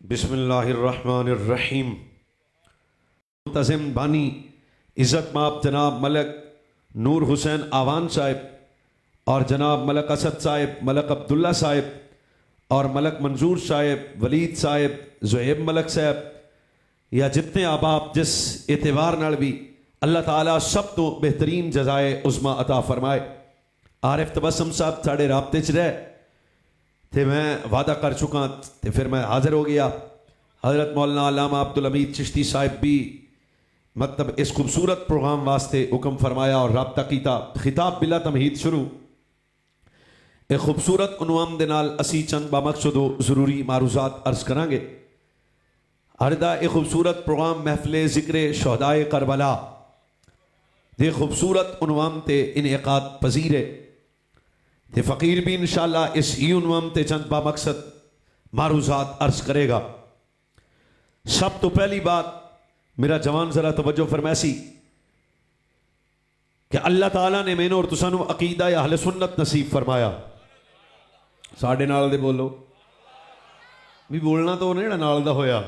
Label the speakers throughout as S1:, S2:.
S1: बिस्मिल्लाहिर्रहमानिर्रहीम। मुंतज़िम बानी इज़्ज़त माब जनाब मलक नूर हुसैन आवान साहिब और जनाब मलक असद साहिब, मलक अब्दुल्ला साहिब और मलक मंजूर साहिब, वलीद साहिब, ज़ुहैब मलक साहिब, या जितने अहबाब जिस एतबार नाल भी अल्लाह ताला सब तो बेहतरीन जज़ाए उज़्मा अता फरमाए। आरिफ तबस्सुम साहब साढ़े राबते च रहे थे, मैं वादा कर चुका तो फिर मैं हाज़िर हो गया। हज़रत मौलाना अल्लामा अब्दुल हमीद चिश्ती साहिब भी मतलब इस खूबसूरत प्रोग्राम वास्ते हुक्म फरमाया और राबता किया। खिताब बिला तमहीद शुरू एक खूबसूरत उनवान दे नाल असी चंद बामकसद ज़रूरी मारूज़ात अर्ज़ करांगे। हरदा एक खूबसूरत प्रोग्राम महफिल ज़िक्र शहदाए करबला दे खूबसूरत उनवान ते इनेकाद पजीर है ते फ़कीर भी इंशाअल्लाह इस ही उनवान ते चंद बामकसद मारूज़ात अर्ज़ करेगा। सब तो पहली बात मेरा जवान जरा तवज्जो फरमैसी कि अल्लाह ताला ने मैनू और तुसानू अकीदा या अहले सुन्नत नसीब फरमाया। साढ़े नाल दे बोलो भी बोलना तो उन्हें नाल दा होया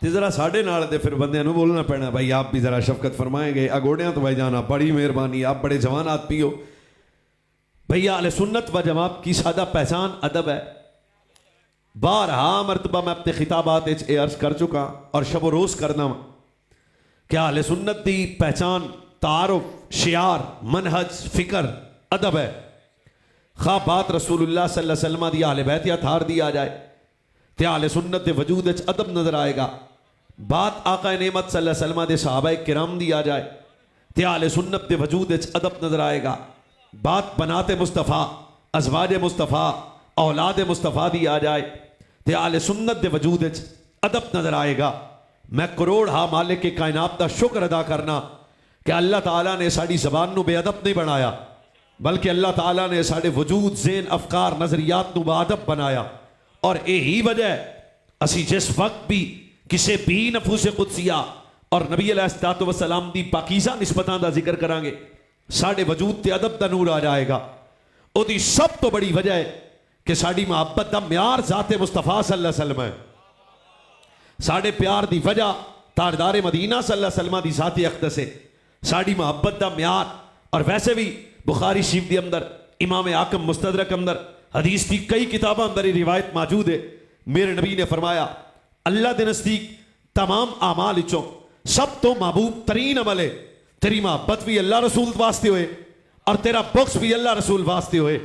S1: ते जरा साढ़े नाल दे फिर बंदे बोलना पैना भाई आप भी जरा शफकत फरमाएंगे। अगोड़ियां तो भाई जाना बड़ी मेहरबानी, आप बड़े जवान आदमी हो। भैया अहले सुन्नत व जमात की सादा पहचान अदब है। बारहा मरतबा मैं अपने खिताबात अर्ज कर चुका और शब रोज़ करना क्या अहले सुन्नत की पहचान तारुफ, शियार, मनहज, फिक्र, अदब है। खा बात रसूलुल्लाह सल्लल्लाहु अलैहि वसल्लम दी अहले बैत या थार दी आ जाए तो अहले सुन्नत के वजूद अदब नजर आएगा। बात आका नेमत सल्लल्लाहु अलैहि वसल्लम दे सहाबाए किराम दी आ जाए तो अहले सुन्नत के वजूद अदब नजर आएगा। बात बनाते मुस्तफ़ा, अज़वाज मुस्तफ़ा, औलाद मुस्तफ़ा दी आ जाए तो अहले सुन्नत के वजूद अदब नजर आएगा। मैं करोड़ हा मालिक के कायनात का शुक्र अदा करना कि अल्लाह ताला ने साड़ी ज़बान नू बेअदब नहीं बनाया, बल्कि अल्लाह ताला ने साढ़े वजूद, ज़ेन, अफकार, नजरियात नू बाअदब बनाया। और यही वजह असी जिस वक्त भी किसी भी नफूस कुदसिया और नबी अलैहिस्सलातु वस्सलाम दी पाकीज़ा निस्बतां दा जिक्र करांगे, साढ़े वजूद ते अदब दा नूर आ जाएगा। उहदी सब तो बड़ी वजह है कि साड़ी मुहब्बत का म्यार ज़ाते मुस्तफ़ा सल्लल्लाहु अलैहि वसल्लम है। साढ़े प्यार की वजह ताजदारे मदीना सल्लल्लाहु अलैहि वसल्लम की ज़ाती अक़दस है। साड़ी मुहब्बत का म्यार और वैसे भी बुखारी शरीफ के अंदर, इमाम आकम मुस्तदरक अंदर, हदीस की कई किताबों अंदर रिवायत मौजूद है। मेरे नबी ने फरमाया अल्लाह के नज़दीक तमाम आमाल चों सब तो महबूब तरीन अमल है तेरी मुहब्बत भी अल्लाह रसूल वास्ते होए और तेरा बुग़्ज़ भी अल्लाह रसूल वास्ते होए।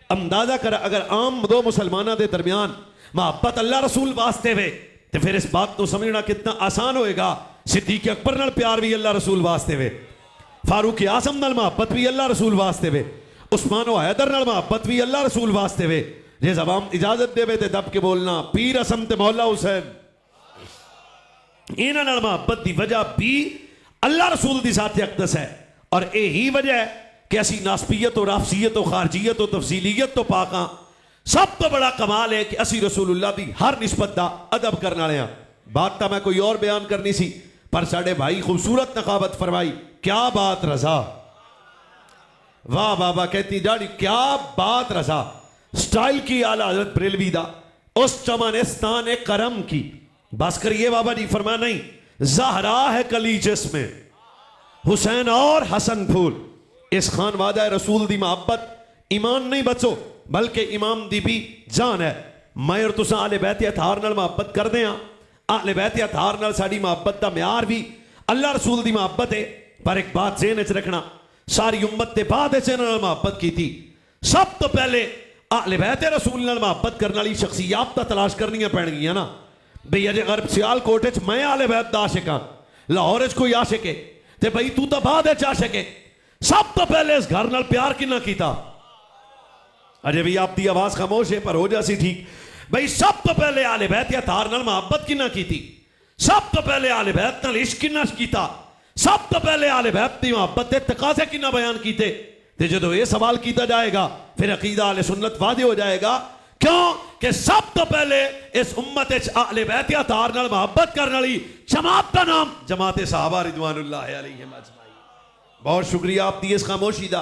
S1: अंदाजा कर अगर आम दो मुसलमानों के दरमियान मुहब्बत अल्लाह रसूल वास्ते वे तो फिर इस बात को समझना कितना आसान होएगा। सिद्दीक़ अकबर नाल प्यार भी अल्लाह रसूल वास्ते वे, फारूक आज़म नाल मुहब्बत भी अल्लाह रसूल वास्ते वे, उस्मान व हैदर नाल मुहब्बत भी अल्लाह रसूल वास्ते वे। जे ज़बान इजाजत देवे ते दब के बोलना पीर असम ते मौला हुसैन, इन्हां नाल मुहब्बत की वजह भी अल्लाह रसूल की ज़ात अक़दस है। और यही वजह है कि असी नास्बियत और राफसियत और खारजियत और तफसीलियत तो पाक हाँ। सब तो बड़ा कमाल है कि असी रसूलुल्लाह की हर निस्बत का अदब करने वाले हाँ। बात तो मैं कोई और बयान करनी सी पर साढ़े भाई खूबसूरत नकाबत फरमाई। क्या बात रजा, वाह बाबा कहती दाढ़ी, क्या बात रजा। स्टाइल की आला हजरत बरेलवी दा उस चमनिस्तान करम की। बस करिए बाबा जी, फरमा नहीं ज़हरा है कली जिसमें हुसैन और हसन फूल। इस खान वादा रसूल दी मोहब्बत ईमान नहीं बचो बल्कि इमाम दी भी जान है। मैं और तुसा आले बैत अतार नाल मोहब्बत करते हैं। आले बैत अतार नाल साडी मोहब्बत का म्यार भी अल्लाह रसूल दी मोहब्बत है। पर एक बात ज़हन च रखना, सारी उम्मत के बाद इन्हां नाल मोहब्बत की थी। सब तो पहले आले बैत रसूल नाल मोहब्बत करने वाली शख्सियत तो तलाश करनियां पैणगियां ना। बई अजे अगर सियालकोट च मैं आले बैत दा आशिक हां, लाहौर च कोई आशिक है तो बई तू तो बाद आशिक है। सब तो पहले इस घर नाल प्यार किन्ना कीता। अजे भी आपकी आवाज खामोश है पर हो जासी ठीक। भाई सब तो पहले आले बैत या तार नाल मोहब्बत किन्ना कीती। सब तो पहले आले बैत नाल इश्क किन्ना कीता। सब तो पहले आले बैत की मोहब्बत के तकाजे किन्ना बयान कीते। ते जदों ये सवाल किया जाएगा फिर अकीदा आले सुन्नत वादे हो जाएगा। क्यों कि सब तो पहले इस उम्मत आले बैत या तार नाल मोहब्बत करने वाली जमात का नाम जमात सहाबा रिदवानुल्लाह अलैहिम अजमाइन। बहुत शुक्रिया आपकी इस खामोशी का।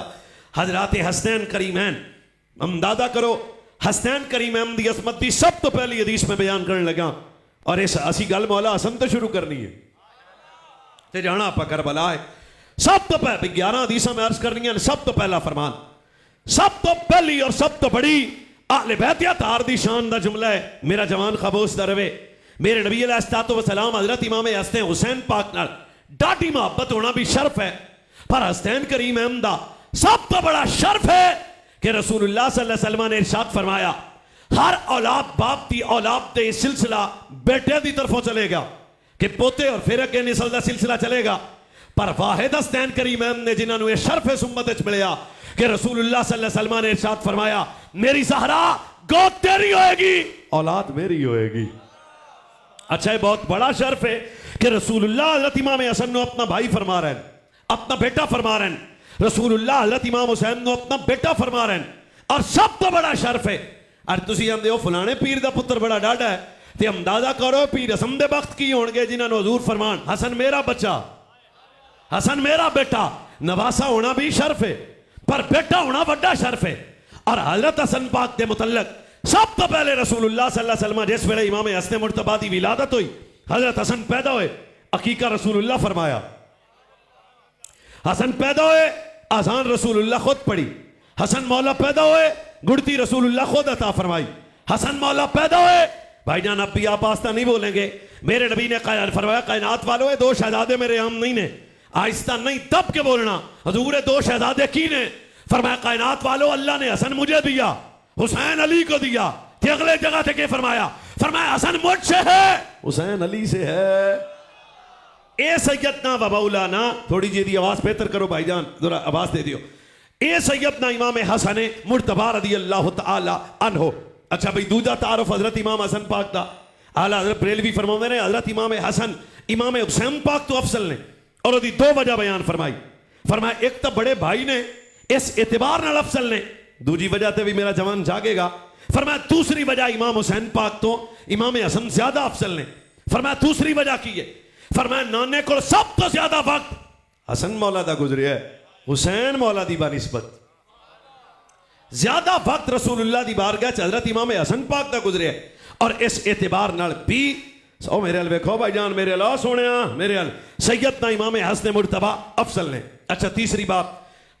S1: हजरात हसनैन करीमैन, अंदाजा करो हसनैन करीम अहमद की असमत की सब तो पहली हदीस में बयान करने लगा और इस असी गल मौला हसन तो शुरू करनी है ते जाना आप करबला है। सब तो पहले 11 हदीसा में अर्ज करनी है। सब तो पहला फरमान, सब तो पहली और सब तो बड़ी आले बैत तार दी शान दा जुमला है। मेरा जवान खामोश दा रवे। मेरे नबी अलैहिस्सलाम हजरत इमाम हसन हुसैन पाक नाल डाटी मोहब्बत होना भी शर्फ है, पर हसनैन करीम अहमद दा सब तो बड़ा शर्फ है कि रसूलुल्लाह सल्लल्लाहु अलैहि वसल्लम ने इरशाद फरमाया हर औलाद बाप की औलाद ते सिलसिला बेटे की तरफों चलेगा कि पोते और फिर अगे नस्ल का सिलसिला चलेगा। पर वाहिद हसनैन करीम अहमद ने जिन्होंने यह शर्फ इस उम्मत विच मिलिया कि रसूलुल्लाह सल्लल्लाहु अलैहि वसल्लम ने इरशाद फरमाया मेरी ज़हरा गोद तेरी होएगी, औलाद मेरी होएगी। अच्छा, ये बहुत बड़ा शर्फ है कि रसूलुल्लाह हज़रत इमाम हसन को अपना भाई फरमा रहे हैं, अपना बेटा फरमा रहे हैं। रसूलुल्लाह हज़रत इमाम हुसैन को अपना बेटा फरमा रहे हैं। और सब तो बड़ा शर्फ है अरे तुसी आंदे हो फलाने पीर का पुत्र बड़ा डाढ़ा है, तो अंदाजा करो पीर हसन दे वक्त की होणगे जिन्होंने हजूर फरमान हसन मेरा बच्चा, हसन मेरा बेटा। नवासा होना भी शर्फ है, पर बेटा होना बड़ा शर्फ है। और हजरत हसन पाक के मुतल्लक सब तो पहले रसूलुल्लाह सल्लल्लाहु अलैहि वसल्लम जिस वेले इमाम हसन मुर्तबा की विलादत हुई, हजरत हसन पैदा हुए, अकीका रसूलुल्लाह फरमाया। हसन पैदा हुए, अजान रसूलुल्लाह खुद पढ़ी। हसन मौला पैदा हुए, गुड़ती रसूलुल्लाह खुद अता फरमाई। हसन मौला पैदा हुए, भाईजान अब भी आप आस्ता नहीं बोलेंगे। मेरे नबी ने फरमाया कायनात वालों है दो शहजादे मेरे आम नहीं ने, आहिस्ता नहीं दब के बोलना। हजूर दो शहजादे की ने? फरमाया कायनात वालों अल्लाह ने हसन मुझे दिया, हुसैन अली को दिया। थे अगले जगह थे के फरमाया हसन मुझसे है, हुसैन अली से है। ए सैयदना व मौलाना, थोड़ी जी आवाज बेहतर करो भाईजान, जरा आवाज दे दियो। ए सैयदना इमाम हसन मुर्तबा रदी अल्लाह तआला अन्हो। अच्छा भाई दूजा तारुफ हजरत इमाम हसन पाक दा आला हजरत बरेलवी फरमाते ने हजरत इमाम हसन इमाम हुसैन पाक तो अफसल ने और ओदी दो वजह बयान फरमाई। फरमाया एक तो बड़े भाई ने इस एतबार नाल अफसल ने, दूजी वजह ते भी मेरा जवान जागेगा। फरमाया दूसरी वजह इमाम हुसैन पाक तो इमाम हसन ज्यादा अफसल ने। फरमाया दूसरी वजह की है? फरमाया नाने को सब तो ज्यादा वक्त हसन मौला दा गुजरिया है, हुसैन मौला दी बानिस्बत ज्यादा वक्त रसूलुल्लाह दी बारगाह च हजरत इमाम हसन पाक दा गुजरिया है। और इस एतबार नाल भी ओ मेरे अल वेखो भाईजान, मेरे अल्लाह सोनिया, मेरे अल सैयदना इमाम हसन मुर्तबा अफसल ने। अच्छा तीसरी बात,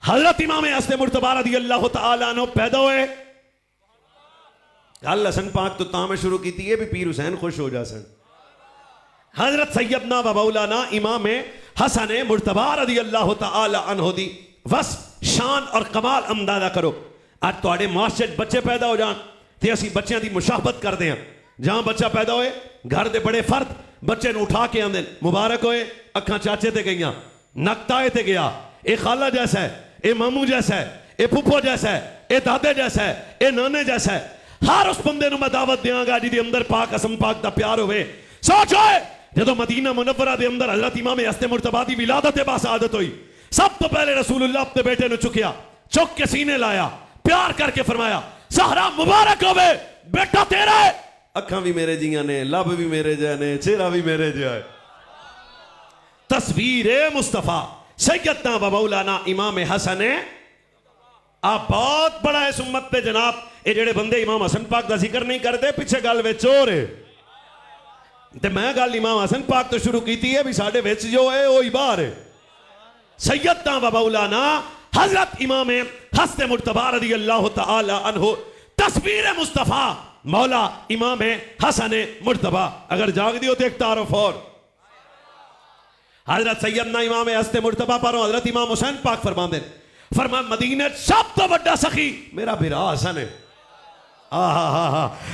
S1: हजरत इमाम हसन मुर्तबा रज़ी अल्लाह तआला अन्हु पैदा हुए। गल हसन पाक तो तां में शुरू की है भी पीर हुसैन खुश हो जा सन। हजरत सैयदना व मौलाना इमाम हसन मुर्तबा रज़ी अल्लाह तआला अन्हु दी बस शान और कमाल अंदाजा करो। आज तुहाडे मुआशरे बच्चे पैदा हो जान ते असीं बच्चों की मुशाहबत करते हैं। जहां बच्चा पैदा होए घर के बड़े फर्द बच्चे नूं उठा के आंदे मुबारक होए, अखां चाचे ते गईयां, नक ताए ते गया, ये खाला जैसा है, ये मामू जैसा है, ये फुफो जैसा है, ये दादे जैसा है, ये नाने जैसा है। हर उस बंदे नूं मैं दावत देंगा जिहदे अंदर पाक कसम पाक दा प्यार होवे। सोच होए जो मदीना मुनव्वरा दे अंदर हजरत इमाम हसन मुर्तबा दी विलादत बासादत हुई, सब तो पहले रसूलुल्लाह अपने बेटे ने चुकिया, चुक के सीने लाया, प्यार करके फरमाया ज़हरा मुबारक होवे, बेटा तेरा है। अखा भी मेरे जिया ने, लब भी मेरे जै ने, चेहरा भी मेरे जै है। तस्वीर मुस्तफा सैयदना व मौलाना इमाम हसन आप बहुत बड़ा है उम्मत पे जनाब। ये जेड़े बंदे इमाम हसन पाक का जिक्र नहीं करते पीछे गल विच हो रहे, ते मैं गल इमाम हसन पाक तो शुरू की है भी साडे विच जो है वो ही बाहर है। सैयदना व मौलाना हजरत इमाम हसन मुर्तबा रज़ी अल्लाह तआला अन्हु तस्वीर मुस्तफा मौला इमाम हसन मुर्तबा। अगर जाग दियो तो एक तारुफ और हजरत सैयदना इमाम हसन मुर्तबा पर हजरत इमाम हुसैन पाक फरमाते फरमा मदीने सब तो बड़ा सखी मेरा बिरा हसन है।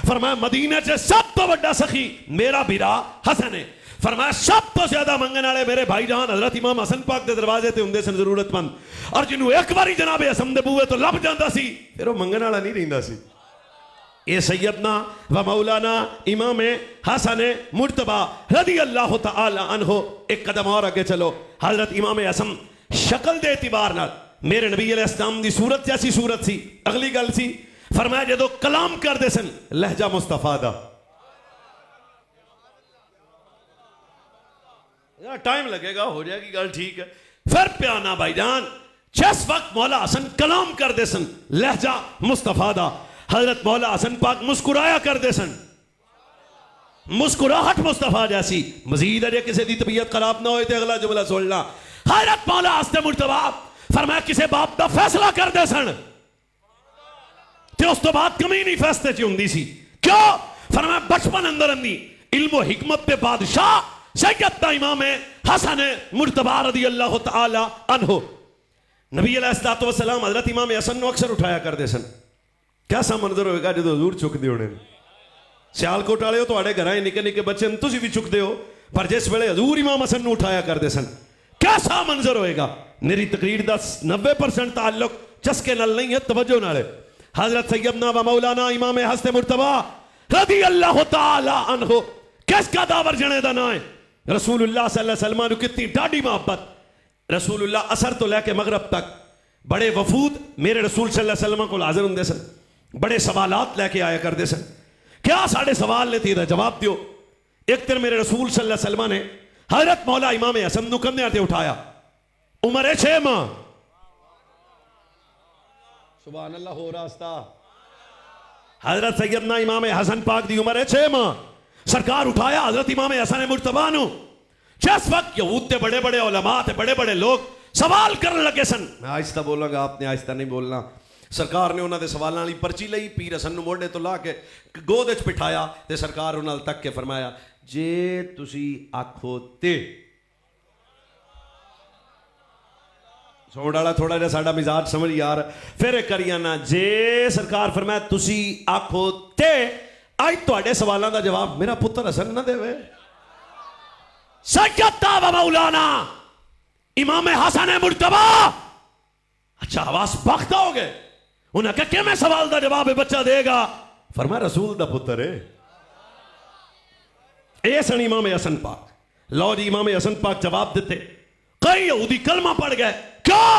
S1: फरमाया मदीने से सब तो बड़ा सखी मेरा बिरा हसन है। फरमाया सब तो ज्यादा मंगने वाले मेरे भाईजान हजरत इमाम हसन पाक के दरवाजे ते हुंदे सन जरूरतमंद, और जिन्हों एक बारी जनाब हसन दे बूहे तो लब जांदा सी फिर वो मंगने वाला नहीं रहिंदा सी। ये सैयदना व मौलाना इमाम हसन मुर्तबा रज़ी अल्लाह तआला अन्हु। एक कदम और आगे चलो, हजरत इमाम हसन शक्ल दे एतबार नाल मेरे नबी अलैहिस्सलाम दी सूरत जैसी सूरत सी। अगली गल सी फरमाया जो कलाम करते सन लहजा मुस्तफा दा, टाइम लगेगा हो जाएगी गल ठीक है। फिर प्याना भाईजान जिस वक्त मौला हसन कलाम करते सन लहजा मुस्तफा दा, हजरत मौला हसन पाक मुस्कुराया करते सन, मुस्कुराहट मुस्तफा जैसी। मजीद अजे किसी की तबीयत खराब ना हो तो अगला जुमला सुनना। हजरत मौला हसन मुर्तबा फरमाया किसी बाप का फैसला करते सन ते उस तो बाद कमी नहीं फैसले च हुंदी सी। क्यों? फरमाया बचपन अंदर अंदी इल्म हिकमत पे बादशाह सैयदना इमाम हसन मुर्तबा रदी अल्लाह तआला अन्हु। नबी अलैहिस्सलातु वस्सलाम हजरत इमाम हसन को अक्सर उठाया करते सन। कैसा मंजर होएगा जो हजूर चुकते होने। सियालकोट वाले हो तो घर निके निके बच्चे तुम भी चुकते हो, पर जिस वेले हजूर इमाम हसन को उठाया करते सन कैसा मंजर होएगा। मेरी तकरीर का 90% ताल्लुक चस्के नाल नहीं है, तवज्जो नाल है। हजरत सैयदना व मौलाना इमाम हसन मुर्तबा रदी अल्लाह तआला अन्हु किसका दावर जने दा ना है। रसूलुल्लाह सल्लल्लाहु अलैहि वसल्लम कितनी डाढ़ी मोहब्बत। रसूलुल्लाह असर तो लैके मगरब तक बड़े वफूद मेरे रसूल सल्लल्लाहु अलैहि वसल्लम को हाजिर होंदे सन, बड़े सवालात लेके आया करते सन। क्या साढ़े सवाल ने तेरा जवाब दियो। एक दिन मेरे रसूल सल्लल्लाहु अलैहि वसल्लम ने हजरत मौला इमाम हसन नु कंधे ते उठाया, उम्र 6 माह। सुभान अल्लाह हो रास्ता। हजरत सैयदना इमाम हसन पाक दी उम्र 6 माह। सरकार उठाया हजरत इमाम हसन मुर्तबा नु। जिस वक्त यहूद के बड़े बड़े उलमा थे, बड़े बड़े लोग सवाल करने लगे सन। मैं आहिस्ता बोलांगा, आपने आहिस्ता नहीं बोलना। सरकार ने उन्होंने सवालों की पर्ची ली, पीर हसन नूं मोढे तो ला के गोद विच बिठाया ते सरकार उन्होंने तक के फरमाया जे तुसी आखो ते। सोड वाला थोड़ा जिहा साडा मिजाज समझ यार, फिर एक करिया ना जे सरकार फरमाया तुसी आखो ते अज तुहाडे सवालों का जवाब मेरा पुत्र हसन ना देवे। सैयदना व मौलाना इमाम हसन मुर्तबा अच्छा हवास बख्ता हो गए। उन्हें कहा कि मैं सवाल का जवाब बच्चा देगा। फरमाया रसूल दा पुत्र है। ए सन इमाम हसन पाक। लो जी इमाम हसन पाक जवाब देते। कई यहूदी कलमा पढ़ गए। क्यों?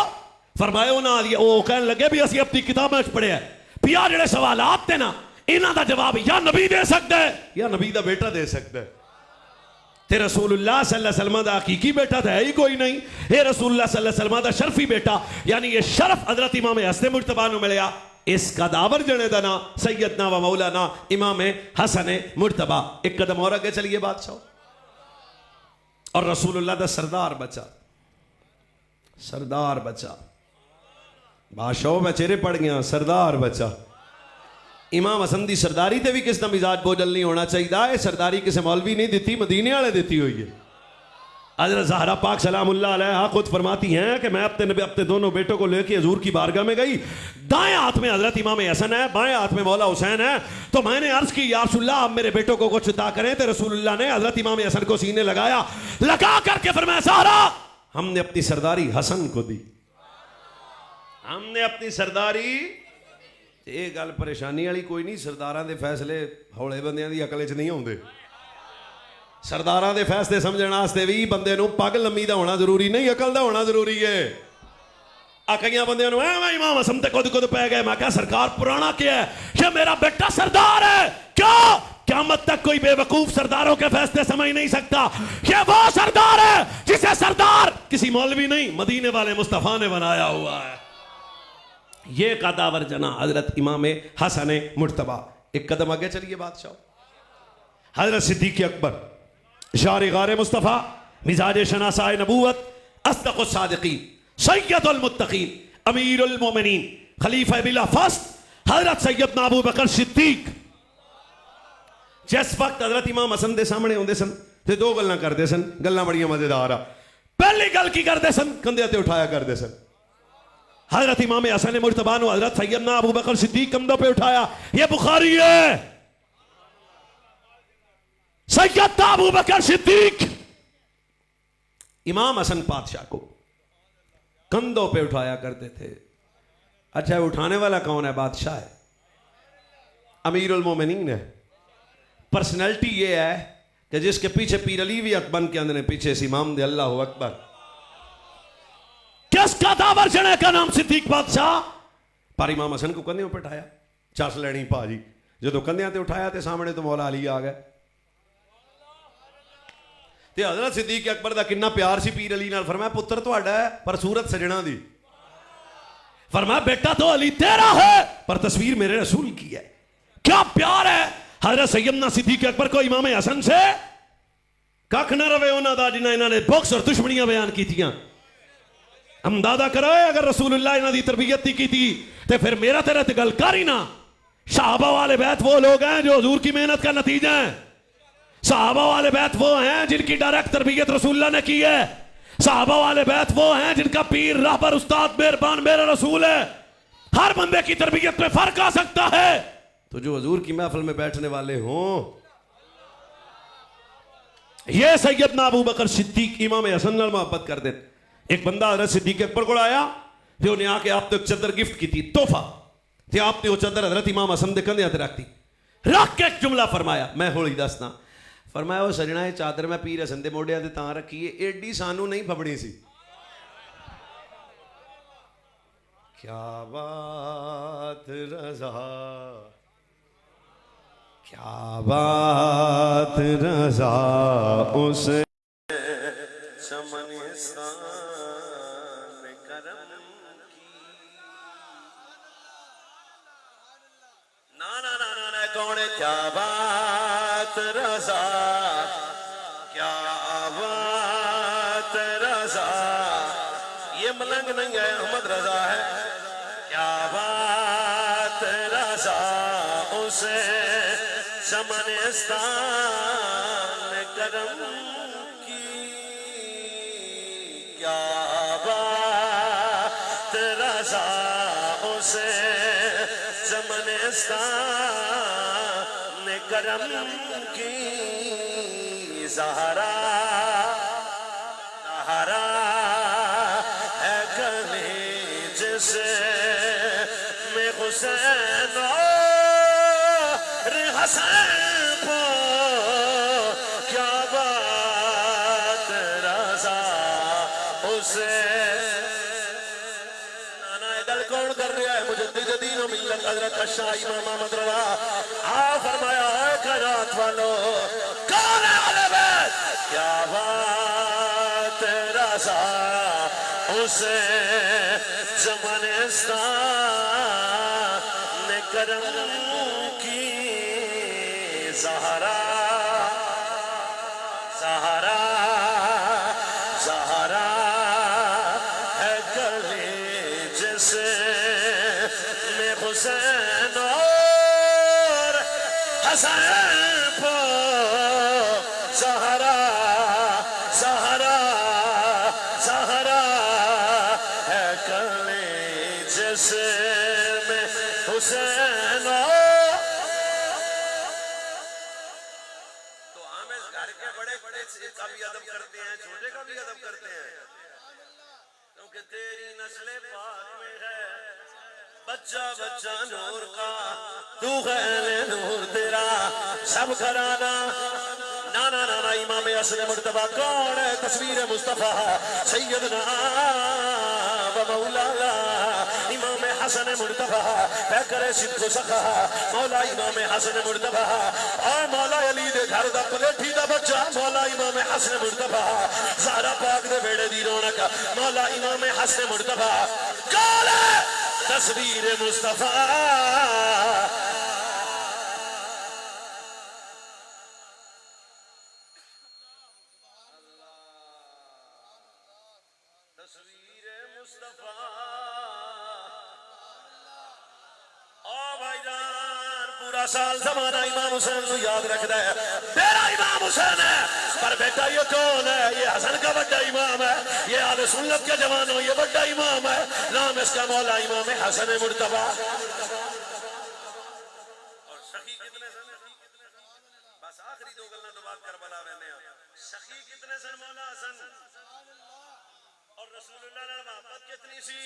S1: फरमाया उन्होंने वो कहने लगे भी असं अपनी किताबों पढ़िया भी आ जो सवाल थे ना इन्हों का जवाब या नबी दे सकता है या नबी का बेटा दे सकता है। ते रसूलुल्लाह सल्लल्लाहु अलैहि वसल्लम दा हकीकी बेटा तो है ही कोई नहीं। ये रसूलुल्लाह सल्लल्लाहु अलैहि वसल्लम दा शरफी बेटा, यानी ये शरफ हजरत इमाम हसन मुर्तबा को मिलया। इसका दावर जने दा ना सैयदना व मौलाना इमाम हसन मुर्तबा। एक कदम और आगे चलिए बादशाह। और रसूलुल्लाह दा सरदार बच्चा, सरदार बच्चा बादशाह मैं चेहरे पड़ गया। सरदार बच्चा इमाम हसन की सरदारी ते भी किसी का मिजाज बोझल नहीं होना चाहिए। सरदारी किसी मौलवी नहीं दी, मदीने वाले दी हुई है। हज़रत ज़हरा पाक सलामुल्लाह अलैहा खुद फरमाती हैं कि मैं अपने दोनों बेटों को लेकर हजूर की बारगाह में गई। दाएं हाथ में हजरत इमाम हसन है, बाएं हाथ में मौला हुसैन है। तो मैंने अर्ज की या रसूलल्लाह आप मेरे बेटों को कुछ अता करें। तो रसूलुल्लाह ने हजरत इमाम हसन को सीने लगाया, लगा करके फरमाया ज़हरा हमने अपनी सरदारी हसन को दी, हमने अपनी सरदारी। ये गल परेशानी वाली कोई नहीं। सरदारां दे फैसले हौले बंदियां दी अकल च नहीं आउंदे। सरदारां दे फैसले समझण वास्ते भी बंदे नूं पग लम्मी दा होना जरूरी नहीं, अकल दा होना जरूरी है। आ कईयां बंदियां नूं मैं इमाम हसन ते खुद खुद पै गए। मैं कहा सरकार पुराना क्या है, ये मेरा बेटा सरदार है। क्यों? क़यामत तक कोई बेवकूफ सरदारों के फैसले समझ नहीं सकता। ये वो सरदार है जिसे सरदार किसी मौलवी नहीं मदीने वाले मुस्तफा ने बनाया हुआ है। ये का दावर जना हजरत इमाम हसन मुर्तबा। एक कदम आगे चलिए बादशाह। हजरत सिद्दीक अकबर शार गारे मुस्तफा मिजाज शनासाए नबूवत अस्दक़ुस सादिक़ीन सैयदुल मुत्तक़ीन अमीरुल मोमिनीन खलीफा बिला फस्त हजरत सैयदना अबू बकर सिद्दीक। जिस वक्त हजरत इमाम हसन के सामने आते सन तो दो गल्लां करते सन, गल्लां बड़ियां मजेदार आ। पहली गल की करते सन, कंधे ते उठाया करते सन। हजरत इमाम हसन मुर्तबा ने हजरत सैयदना अबू बकर सिद्दीक कंधों पे उठाया। ये बुखारी है। सैयदना अबू बकर सिद्दीक इमाम हसन पातशाह को कंधों पे उठाया करते थे। अच्छा उठाने वाला कौन है? बादशाह है, अमीरुल मोमिनीन है। पर्सनैलिटी ये है कि जिसके पीछे पीर अली भी अकबर के अंदर पीछे से इमाम दे अल्लाह अकबर। किसका दावर जने का नाम सिद्दीक बादशाह। पर इमाम हसन को कंधे पे उठाया, चस लैनी भाजी। जो कंधिया ते उठाया तो सामने तो मौला अली आ गए। ते हजरत सिद्दीक अकबर का कितना प्यार सी पीर अली नाल। फरमाया पुत्र तुहाडा है पर सूरत सजना दी। फरमाया बेटा तो अली तेरा है पर तस्वीर मेरे रसूल की है। क्या प्यार है हजरत सैयदना सिद्दीक अकबर को इमाम हसन से। कख ना रवे उन्होंने जिन्हें इन्होंने बुक्स और दुश्मनियां बयान की थी। अंदाजा करो अगर रसूलुल्लाह इन्हों की तरबियत नहीं की थी तो फिर मेरा तेरा तो गल कर ही ना। सहाबा वाले बैत वो लोग हैं जो हुजूर की मेहनत का नतीजा है। सहाबा वाले बैत वो हैं जिनकी डायरेक्ट तरबियत रसूलुल्लाह ने की है। सहाबा वाले बैत वो हैं जिनका पीर रहबर उस्ताद मेहरबान मेरा रसूल है। हर बंदे की तरबियत में फर्क आ सकता है। तो जो हुजूर की महफिल में बैठने वाले हों, ये सैयदना अबू बकर सिद्दीक इमाम हसन नाल मोहब्बत कर दे। एक बंदा हजरत सिद्दीक अकबर को आया तो उन्हें आके आप तो एक चादर गिफ्ट की थी तोहफा ते आपने वो चादर हजरत इमाम हसन दे कंधे रख दी। रख के एक जुमला फरमाया मैं होली दसना। फरमाया वो सजना ये चादर मैं पीर हसन दे मोढ़िया ते तां रखी है एडी सानू नहीं फबनी सी। क्या बात रज़ा क्या बात रज़ा उसे कौन क्या बात रज़ा क्या बात रज़ा ये मलंग नहीं है अहमद रज़ा है। क्या बात रज़ा उसे शमनिस्तान करम की। क्या बात रज़ा उसे शमनिस्तान करम की। ज़हरा ज़हरा है गली जिसे में हुसैन और हसन को। क्या बात रज़ा उसे गल कौन कर रहा है मुजद्दिद दीन व मिल्लत हज़रत शाह इमाम अहमद रज़ा। आ फरमाया है खैरात वालों कौन है वाले बैत। क्या बात रज़ा उसे ज़मानिस्तान करम की। ज़हरा ज़हरा ज़हरा है गली जिसे में हुसैन और हसन को। ज़हरा ज़हरा ज़हरा है गली जिसे में हुसैन। तो हम इस घर के बड़े बड़े का भी अदब करते हैं छोटे का भी अदब करते हैं क्योंकि तेरी नस्ले पाक में है बच्चा बच्चा नूर का तू है नूर तेरा सब घराना। नाना नाना इमाम हसन मुर्तबा कौन है तस्वीर मुस्तफा सैयदना व मौलाना इमाम हसन मुर्तबा पैकर सिद्ध सखा मौला इमाम हसन मुर्तबा और मौला अली दे घर दा पलेठी दा बच्चा मौला इमाम हसन मुर्तबा ज़हरा पाक दे बेड़े दी रौनक मौला इमाम हसन मुर्तबा कौन है तस्वीर मुस्तफा। तस्वीर मुस्तफा ओ भाईजान पूरा साल जमाना इमाम हुसैन को याद रखता है मेरा इमाम हुसैन है पर बेटा ये कौन है ये हसन का बड़ा इमाम है ये आले सुन्नत के जवानों ये बड़ा इमाम है नाम इसका मौला इमाम हसन मुर्तबा। और सखी कितने सन बस आखिरी दो गल्ला तो बात करबला रहने सखी कितने सन मौला हसन और रसूलुल्लाह ने मोहब्बत कितनी सी।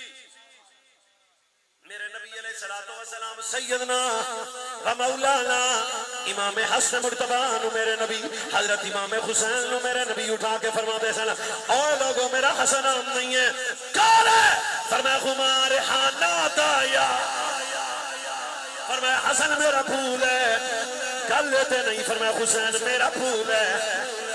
S1: मेरे नबी अलैहिस्सलातु वस्सलाम सैयदना व मौलाना इमाम हसन मुर्तबा नु मेरे नबी हजरत इमाम हुसैन नु मेरे नबी उठा के फरमाते सन ओ लोगों मेरा हसन नाम नहीं है कौन है। फरमाया खुमार हानात आया फरमाया हसन मेरा फूल है
S2: गल ते नहीं फरमाया हुसैन मेरा फूल है।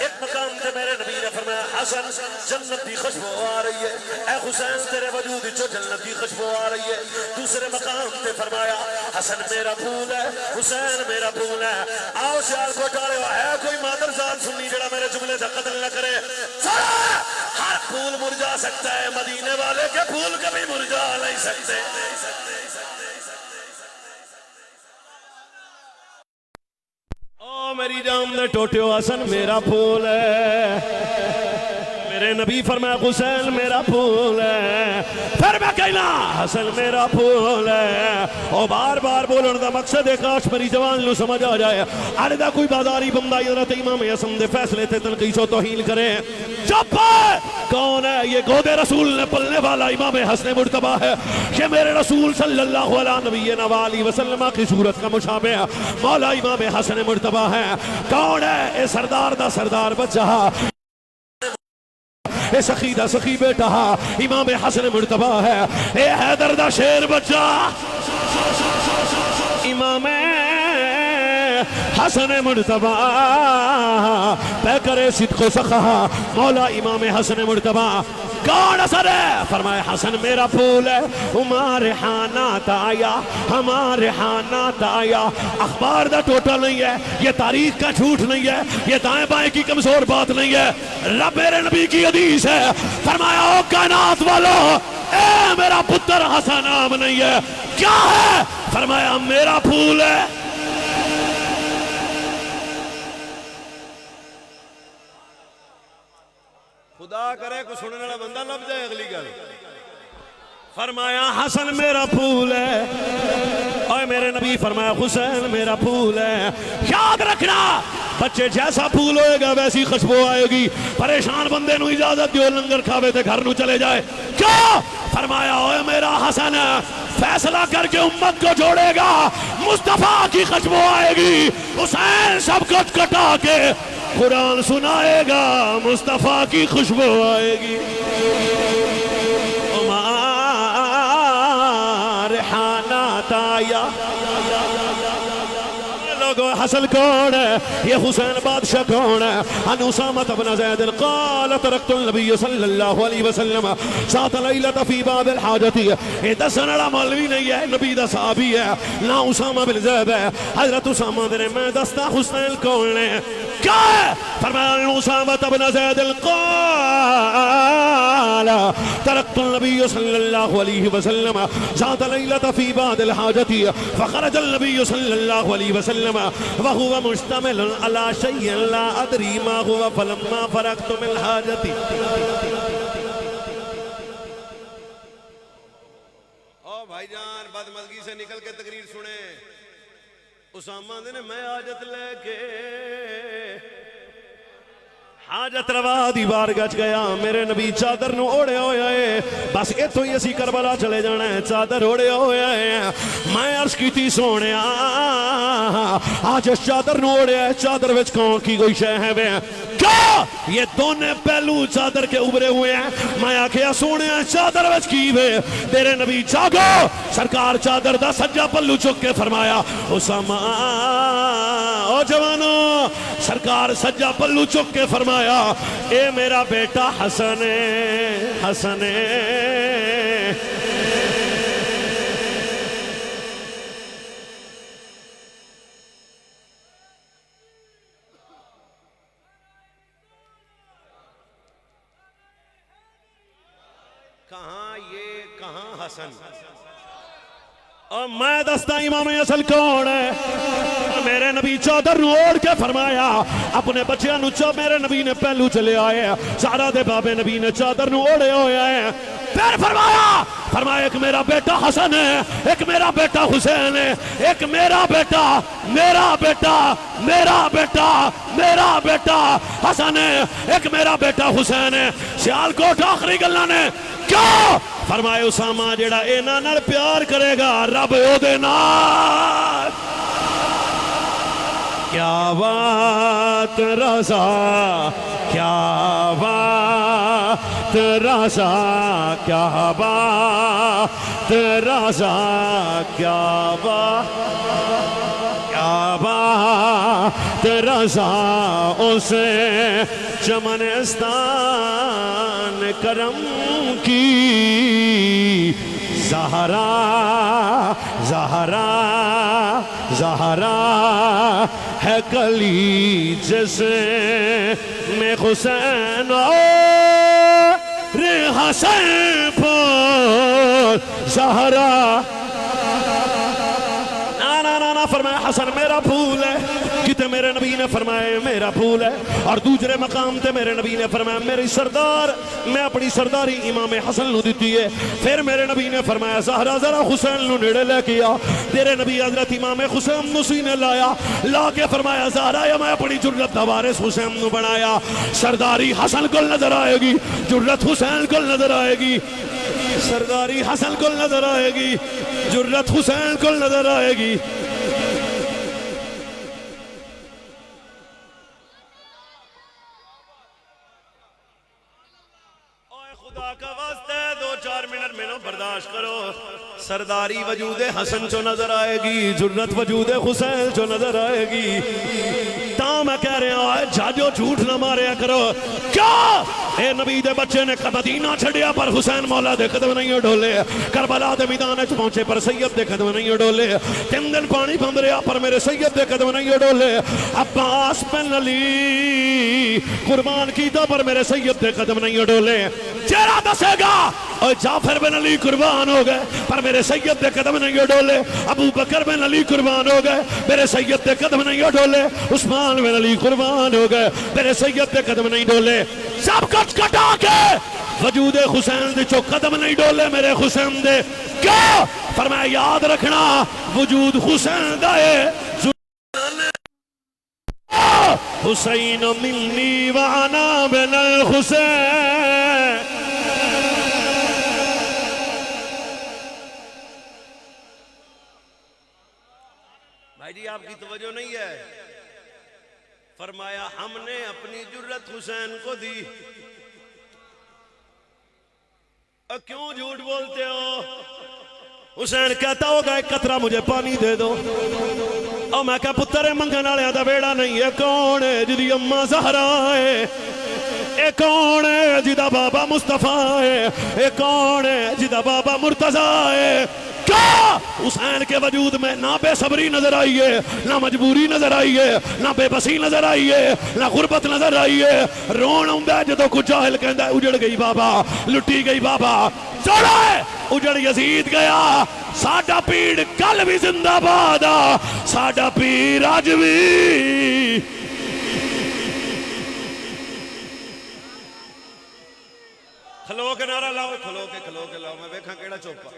S2: एक मकाम पे मेरे नबी ने फरमाया हसन जन्नत की खुशबू आ रही है, ऐ हुसैन तेरे वजूद चो जन्नत की खुशबू आ रही है। दूसरे मकाम पे फरमाया हसन मेरा फूल है, हुसैन मेरा फूल है। आओ सियालकोट वाले, है कोई मादरजात सुन्नी जड़ा मेरे जुमले का कत्ल न करे? हर फूल मुरझा सकता है, मदीने वाले के फूल कभी मुरझा नहीं सकते।
S1: ओ मेरी जान दे टोटियो हसन मेरा फूल है, मेरे नबी फरमाया हुसैन मेरा फूल है। फिर मैं कहना हसन मेरा फूल है। और बार बार बोलने का मकसद है काश मेरी जवान नु समझ आ जाए। अरे दा कोई बाजारी बंदा हज़रत इमाम हसन दे फैसले ते तनकीद व तौहीन करे। चुप! कौन है ये? गोदे रसूल ने पलने वाला इमाम हसन मुर्तबा है। ये मेरे रसूल सल्लल्लाहु अलैहि वसल्लम की सूरत का मुशाबे मौला इमाम हसन मुर्तबा है। कौन है? ये सरदार दा सरदार बच्चा, ए सखी दा सखी बेटा इमाम हसन मुर्तबा है। ए हैदर दा शेर बच्चा इमाम हसन मुर्तबा तय करे सिद्को सखा मौला इमाम हसन मुर्तबा। कौन असर है? फरमाए हसन मेरा फूल है। हमारे हाना ताया, हमारे हाना ताया। अखबार दा टोटा नहीं है, ये तारीख का झूठ नहीं है, ये दाएं बाएं की कमजोर बात नहीं है। रब मेरे नबी की हदीस है। फरमाया ओ कायनात वालों, ए मेरा पुत्र हसन नाम नहीं है, क्या है? फरमाया मेरा फूल है। खुदा करे को सुनने वाला बंदा लग जाए अगली गल। फरमाया हसन मेरा फूल है और मेरे नबी फरमाया हुसैन मेरा फूल है। याद रखना बच्चे जैसा फूल होएगा वैसी खुशबू आएगी। परेशान बंदे नु इजाजत दियो लंगर खावे ते घर नु चले जाए। क्यों? फरमाया ओए मेरा हसन फैसला करके उम्मत को जोड़ेगा, मुस्तफा की खुशबू आएगी। हुसैन सब कुछ कटा के कुरान सुनाएगा, मुस्तफा की खुशबू आएगी। ताया लोगों हसन कौन है? ये हुसैन बादशाह कौन है? अन उसामा इब्न ज़ैद क़ाल तरक्तु नबी सल्लल्लाहु अलैहि वसल्लम सात लैलत फी बाबिल हाजती। ये दसने वाला मौलवी नहीं है, नबी दा सहाबी है। ना उसामा बिन ज़ैद है, हजरत उसामा ने मैं दस्ता हुसैन कौन है? क्या है? फरमाया उसामा इब्न ज़ैद क़ाल तरक्तु नबी सल्लल्लाहु अलैहि वसल्लम सात लैलत फी बाबिल हाजती फखरज नबी सल्लल्लाहु अलैहि वसल्लम वहुवा मुश्तमिल अला शैइन ला अदरी मा हुवा फलम्मा फरगतु मिन हाजती। ओ भाईजान बदमज़गी से निकल के तकरीर सुने। उसामा ने मैं हाजत लेके हाजत रवा दी बारगाह च गया। मेरे नबी चादर नु ओढ़े होया है, बस इत्थों ही असी करबला चले जाना है। चादर ओढ़े होया है। मैं अर्ज कीती सोने आज इस चादर नु ओढ़े है, चादर विच कौन की कोई शय है वे? क्या? ये दोनों पहलू चादर के उभरे हुए हैं। मैं आखिया सोने चादर विच की वे? तेरे नबी जागो। सरकार चादर दा सज्जा पल्लू चुक के फरमाया उसामा ओ जवानो। सरकार सज्जा पल्लू चुक के फरमाया ए मेरा बेटा हसन हसन। कहां ये कहां हसन? और मैं दस्ता इमाम असल कौन है? मेरे नबी चादर ओढ़ के फरमाया अपने बच्चों नु मेरे नबी ने पहलू चले आए। सारा दे बाबे नबी ने चादर ओढ़े होया है। फिर फरमाया एक मेरा बेटा हसन है, एक मेरा बेटा हुसैन है, एक मेरा बेटा मेरा बेटा मेरा बेटा मेरा बेटा हसन है, एक मेरा बेटा हुसैन है। सियालकोट आखिरी गल्लां ने क्यों? फरमाया उसामा जेड़ा इन्हां नाल प्यार करेगा रब ओदे नाल। क्या बात रज़ा, क्या बात रज़ा, क्या बात रज़ा, क्या बात, क्या बात रज़ाओं से चमनस्तान करम की ज़हरा ज़हरा ज़हरा है कली जैसे में हुसैन रे हसन पर ज़हरा ना फरमाया हसन मेरा फूल है, किते मेरे नबी ने फरमाया मेरा फूल है, और दूसरे मकाम ते मेरे नबी ने फरमाया मेरी सरदार, मैं अपनी सरदारी इमाम हसन नू दी है। फिर मेरे नबी ने फरमाया ज़हरा जरा हुसैन नू नेड़े लेके आ, तेरे नबी हजरत इमाम हुसैन नू सीने लाया, ला के फरमाया ज़हरा या मैं अपनी जुर्रत दा वारिस हुसैन नू बनाया, सरदारी हसन को नजर आएगी, जुर्रत हुसैन को नजर आएगी, सरदारी हसन को नजर आएगी, जुर्रत हुसैन को नजर आएगी। खुदा का वास्ते 2-4 मिनट में बर्दाश्त करो, सरदारी वजूद हसन जो नजर आएगी, जुर्रत वजूद हुसैन जो नजर आएगी। ता मैं कह रहा जाजो झूठ ना मारिया करो। क्या ए नबी दे बच्चे ने मदीना छड़िया पर हुसैन मौला दे कदम नहीं डोले, करबला दे मैदान च पहुंचे पर सैयद दे कदम नहीं डोले, 3 दिन पानी बंद रहा पर मेरे सैयद दे कदम नहीं डोले, अब्बास बिन अली कुर्बान कीता पर मेरे सैयद दे कदम नहीं डोले। चेहरा दसेगा और जाफर बिन अली कुर्बान हो गए पर मेरे सैयद दे कदम नहीं डोले, अबू बकर बिन अली कुर्बान हो गए मेरे सैयद दे कदम नहीं डोले, उस्मान बिन अली कुर्बान हो गए मेरे सैयद दे कदम नहीं डोले। सब कुछ कटा के वजूद हुसैन दे चो कदम नहीं डोले मेरे हुसैन दे। क्या फरमाया याद रखना वजूद हुसैन दा है, हुसैन मिन्नी वाना बिन हुसैन। भाई जी आपकी तवज्जो नहीं है, फरमाया हमने अपनी जुर्रत हुसैन को दी। क्यों झूठ बोलते हो? हुसैन कहता होगा एक कतरा मुझे पानी दे दो, और मैं क्या पुत्र मंगन वाले दा बेड़ा नहीं है। कौन है जिदी अम्मा ज़हरा है, ए कौन है जिदा बाबा मुस्तफा है, ए कौन है जिदा बाबा मुर्तजा है। क्या हुसैन के वजूद में ना बेसब्री नजर आई है, ना मजबूरी नजर आई है, ना बेबसी नजर आई है, ना गुरबत नजर आई है। रोन आंदा जो कुछ जाहिल कहता है उजड़ गई बाबा, लुटी गई बाबा, जोड़ा है उजड़ यजीद गया। साडा पीर कल भी जिंदाबाद आ, साडा पीर अज भी। खलो के नारा लाओ, खलो के लाओ, मैं वेखा केड़ा चौका।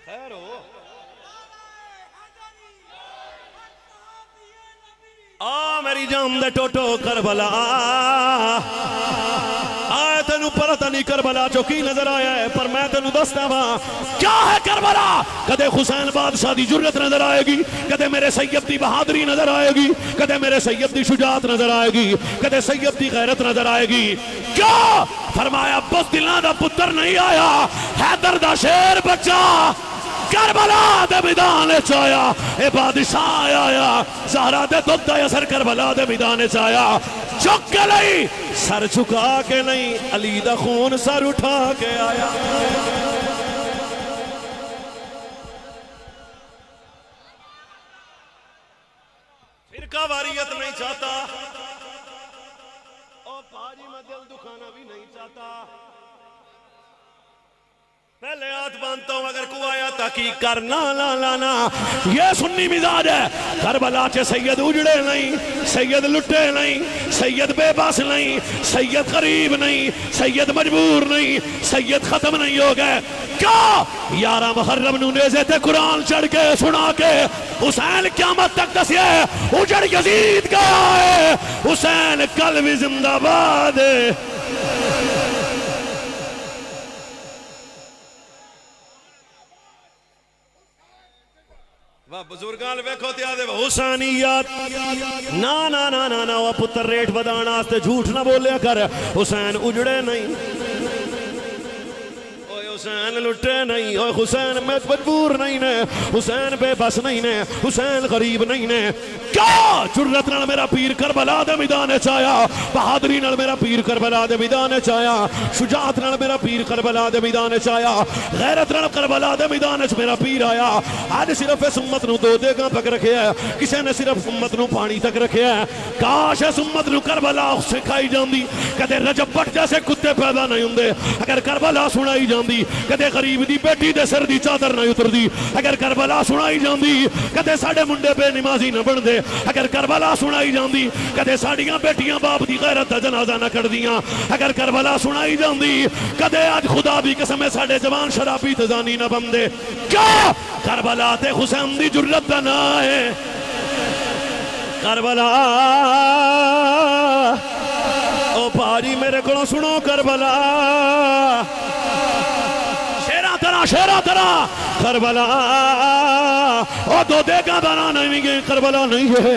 S1: खैर हो आ मेरी जाम दे टोटो करबला आ, तेन पता नहीं करबला चो की नजर आया है, पर मैं तेन दसदा वा क्या है करबला। कदे हुसैन बादशाह दी जुर्रत नजर आएगी, कदे मेरे सैयद दी बहादुरी नजर आएगी, कदे मेरे सैयद दी शुजात नजर आएगी, कदे सैयद दी गैरत नजर आएगी। क्या फरमाया बुज़दिलां दा पुत्र नहीं आया, हैदर दा शेर बच्चा करबला दे मैदान च आया, ए बादशाह आया, ज़हरा दे दुध दा असर करबला दे मैदान च आया। झुक के नहीं, सर झुका के नहीं, अली दा खून सर उठा के आया। फिरका वारियत नहीं चाहता, और भाजी मैं दिल दुखाना भी नहीं चाहता। पहले हाथ बांधता हूं, अगर को आया ताकी करना ला लाना। ये सुन्नी मिजाज है, करबला च सैयद उजड़े नहीं, सैयद लुटे नहीं, सैयद बेबस नहीं, सैयद गरीब नहीं, सैयद मजबूर नहीं, सैयद खत्म नहीं हो गए। क्या 11 मुहर्रम नू नेज़े ते कुरान चढ़ के सुना के हुसैन क़यामत तक दसिया उजड़ यजीद गया है, हुसैन कल भी जिंदाबाद है। बुजुर्गां वेखो ते आदे हुसैनियत ना ना ना ना ना, वह पुत्र रेट वधाने वास्ते झूठ ना बोलिया कर। हुसैन उजड़े नहीं, हुसैन लुटे नहीं, और हुसैन में मजबूर नहीं ने, हुसैन बेबस नहीं ने, हुसैन गरीब नहीं ने। क्या जुर्रत नाल मेरा पीर करबला दे मैदान च आया, बहादुरी नाल मेरा पीर करबला दे मैदान च आया, शुजाअत नाल मेरा पीर करबला दे मैदान च आया, गैरत नाल करबला दे मैदान च मेरा पीर आया। अज सिर्फ इस उम्मत नूं दो देगां तक रखिया है, किसी ने सिर्फ उम्मत नूं पानी तक रखिया है। काश इस उम्मत नूं करबला सिखाई जाती, कदे रजब भट्ट जैसे कुत्ते पैदा नहीं होंदे। अगर करबला सुनाई जाती, कदे गरीब दी बेटी दे सिर दी चादर नहीं उतरदी। अगर करबला सुनाई जाती, कदे साडे मुंडे बेनमाजी न बनदे। अगर करबला सुनाई जाती, कदे साडियां बेटियां बाप दी गैरत दा जनाजा न कढदियां। अगर करबला सुनाई जाती, कदे अज खुदा दी कसम है साडे जवान शराबी ते जानी न बनदे। क्या करबला ते हुसैन दी जुर्रत दा ना है। करबला ओ भाजी मेरे को सुनो, करबला शेरा तरा करबला ओ दो देगा दाना नहीं है, करबला नहीं है।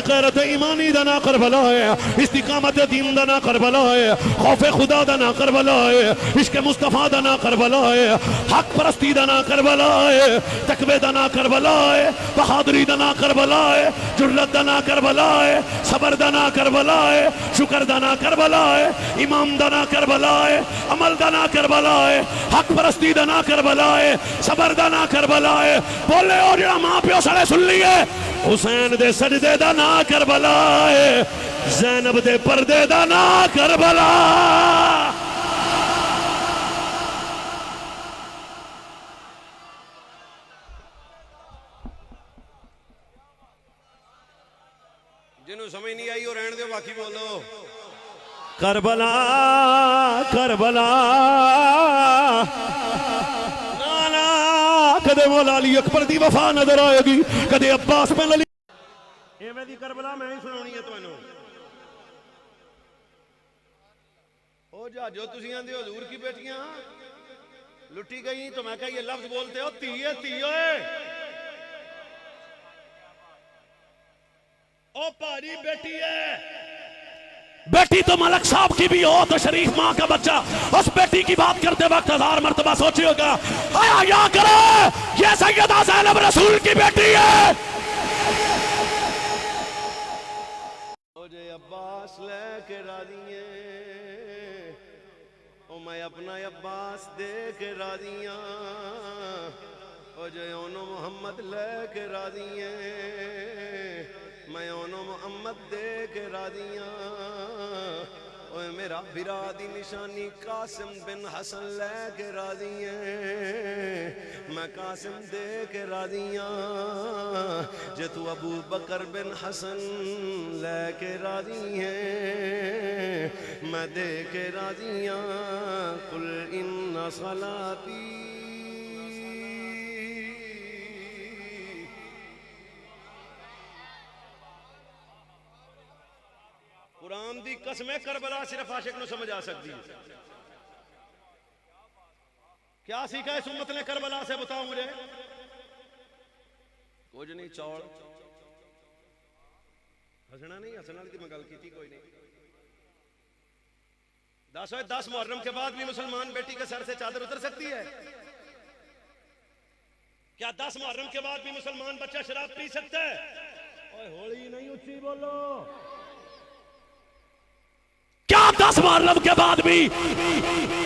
S1: गैरत ईमानी दाना करबला है, इस्तिकामत दीन दाना करबला है, खौफे खुदा दाना करबला है, इश्क मुस्तफा दाना करबला है, हक परस्ती दाना करबला है, तकवे दाना करबला है, बहादुरी दाना करबला है, जुर्रत दाना करबला है, सबर दाना करबला है, शुक्र दाना करबला है, इमाम दाना करबला है, अमल दाना करबला है, हक परस्ती दाना करबला है, सबर दाना करबला है। बोले और जरा मां प्यो सारे सुन लिए, हुसैन दे सजदे दा ना करबला है, ज़ैनब दे पर्दे दा ना करबला। जिन्हों समझ नहीं आई वो रहने दो, बाकी बोलो। करबला करबला कदे मौला अली अकबर दी वफा नजर आएगी, कदे अब्बास बिन अली। एवें दी करबला मैं ही सुनानी है तुहानू। ओ जहाजो तुसीं आंदे हो हजूर की बेटियां लुटी गई, तो मैं कहा ये लफ्ज बोलते हो तीए तीए। ओ भारी बेटी है, बेटी तो मलक साहब की भी हो तो शरीफ माँ का बच्चा, उस बेटी की बात करते वक्त 1000 मर्तबा सोचिएगा, आया या करो ये सैयदा ज़ैनब रसूल की बेटी है। मुझे अब्बास लेके राजी है, ओ मैं अपना अब्बास दे के राजी हूं, ओ जो ओनो मोहम्मद लेके राजी है, मैं ओनो मोहम्मद दे के राजी हूं। ओए मेरा बिरा दी निशानी कासिम बिन हसन लेके राजी है, मैं कासिम दे के राजी हूं। जे तू अबू बकर बिन हसन लेके राजी है, मैं दे के राजी हूं। कुल इन्ना सलाती कुरान दी कसम है, करबला सिर्फ आशिक नूं समझ आ सकती है। क्या सीखा इस उम्मत ने करबला से, बताओ मुझे। कुछ नहीं, चौड़ हसना नहीं, हसना की मैं गल की कोई नहीं। 10 मुहर्रम के बाद भी मुसलमान बेटी के सर से चादर उतर सकती है? क्या 10 मुहर्रम के बाद भी मुसलमान बच्चा शराब पी सकता है? ओए होली नहीं, ऊंची बोलो। क्या 10 मुहर्रम के बाद भी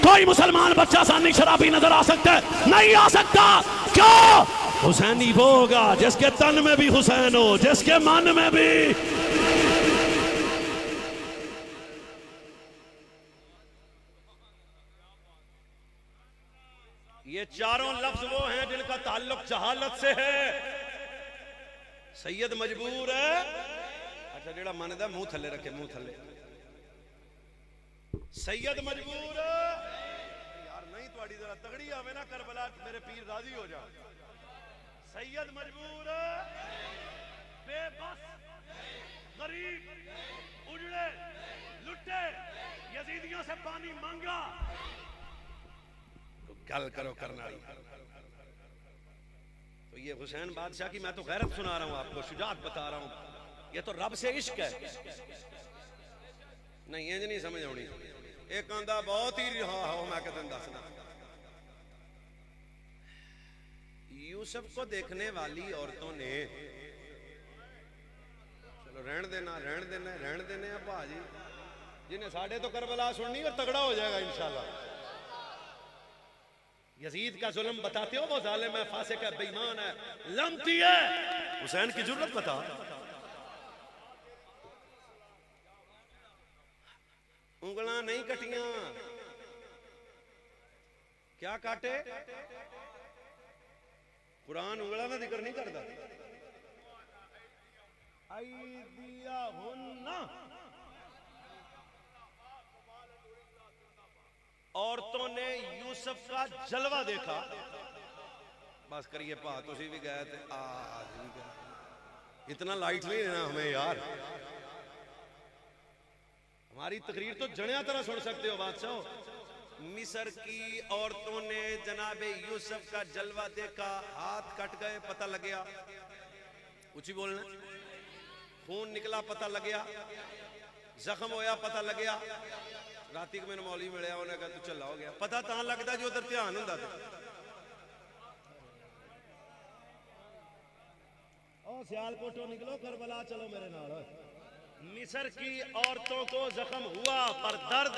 S1: कोई मुसलमान बच्चा सानी शराबी नजर आ सकता है? नहीं आ सकता। क्यों? हुसैनी वो होगा जिसके तन में भी हुसैन हो, जिसके मन में भी। ये चारों लफ्ज वो हैं जिनका ताल्लुक जहालत से है। सैयद मजबूर है, अच्छा जेड़ा मनदा मुंह थले रखे, मुंह थले। सैयद मजबूर यार नहीं, थोड़ी जरा तगड़ी आवे ना करबला, मेरे पीर राजी हो जा। सैयद मजबूर बेबस, गरीब, उजड़े, लुटे, यजीदियों से पानी मांगा, तो गल करो करना। तो ये हुसैन बादशाह की मैं तो गैरत सुना रहा हूं आपको, शुजाअत बता रहा हूं। ये तो रब से इश्क है। नहीं इंज नहीं समझ आनी। एक आंदा बहुत ही हाँ हो, मैं कहते दसना
S3: यूसुफ को देखने वाली औरतों ने, चलो रहन देना भाजी, जिन्हें साढ़े तो करबला सुननी और तगड़ा हो जाएगा इंशाल्लाह। यजीद का जुल्म बताते हो, वो जालिम है, फासिक है, बेईमान है, लम्ती है। हुसैन की जुर्रत बता। उंगला नहीं कटियां, क्या काटे? कुरान उंगला का जिक्र नहीं करता। औरतों ने यूसुफ का जलवा देखा। बस करिए पा, तुसी भी गए थे, आज भी गए। इतना लाइट नहीं लेना हमें यार, हमारी तकरीर तो जड़िया तरह सुन सकते हो बादशाह। मिस्र की औरतों ने जनाबे यूसुफ का जलवा देखा, हाथ कट गए पता लग गया, ऊंची बोलना, खून निकला पता लग गया, जख्म होया पता लग गया। राती को मैंने मौलवी मिले, उन्हें कहा तू चला हो गया, पता तां लगता जो उधर ध्यान हुंदा ते। ओ सियालकोटों निकलो, करबला चलो मेरे नाल। मिस्र की औरतों को जख्म हुआ पर दर्द।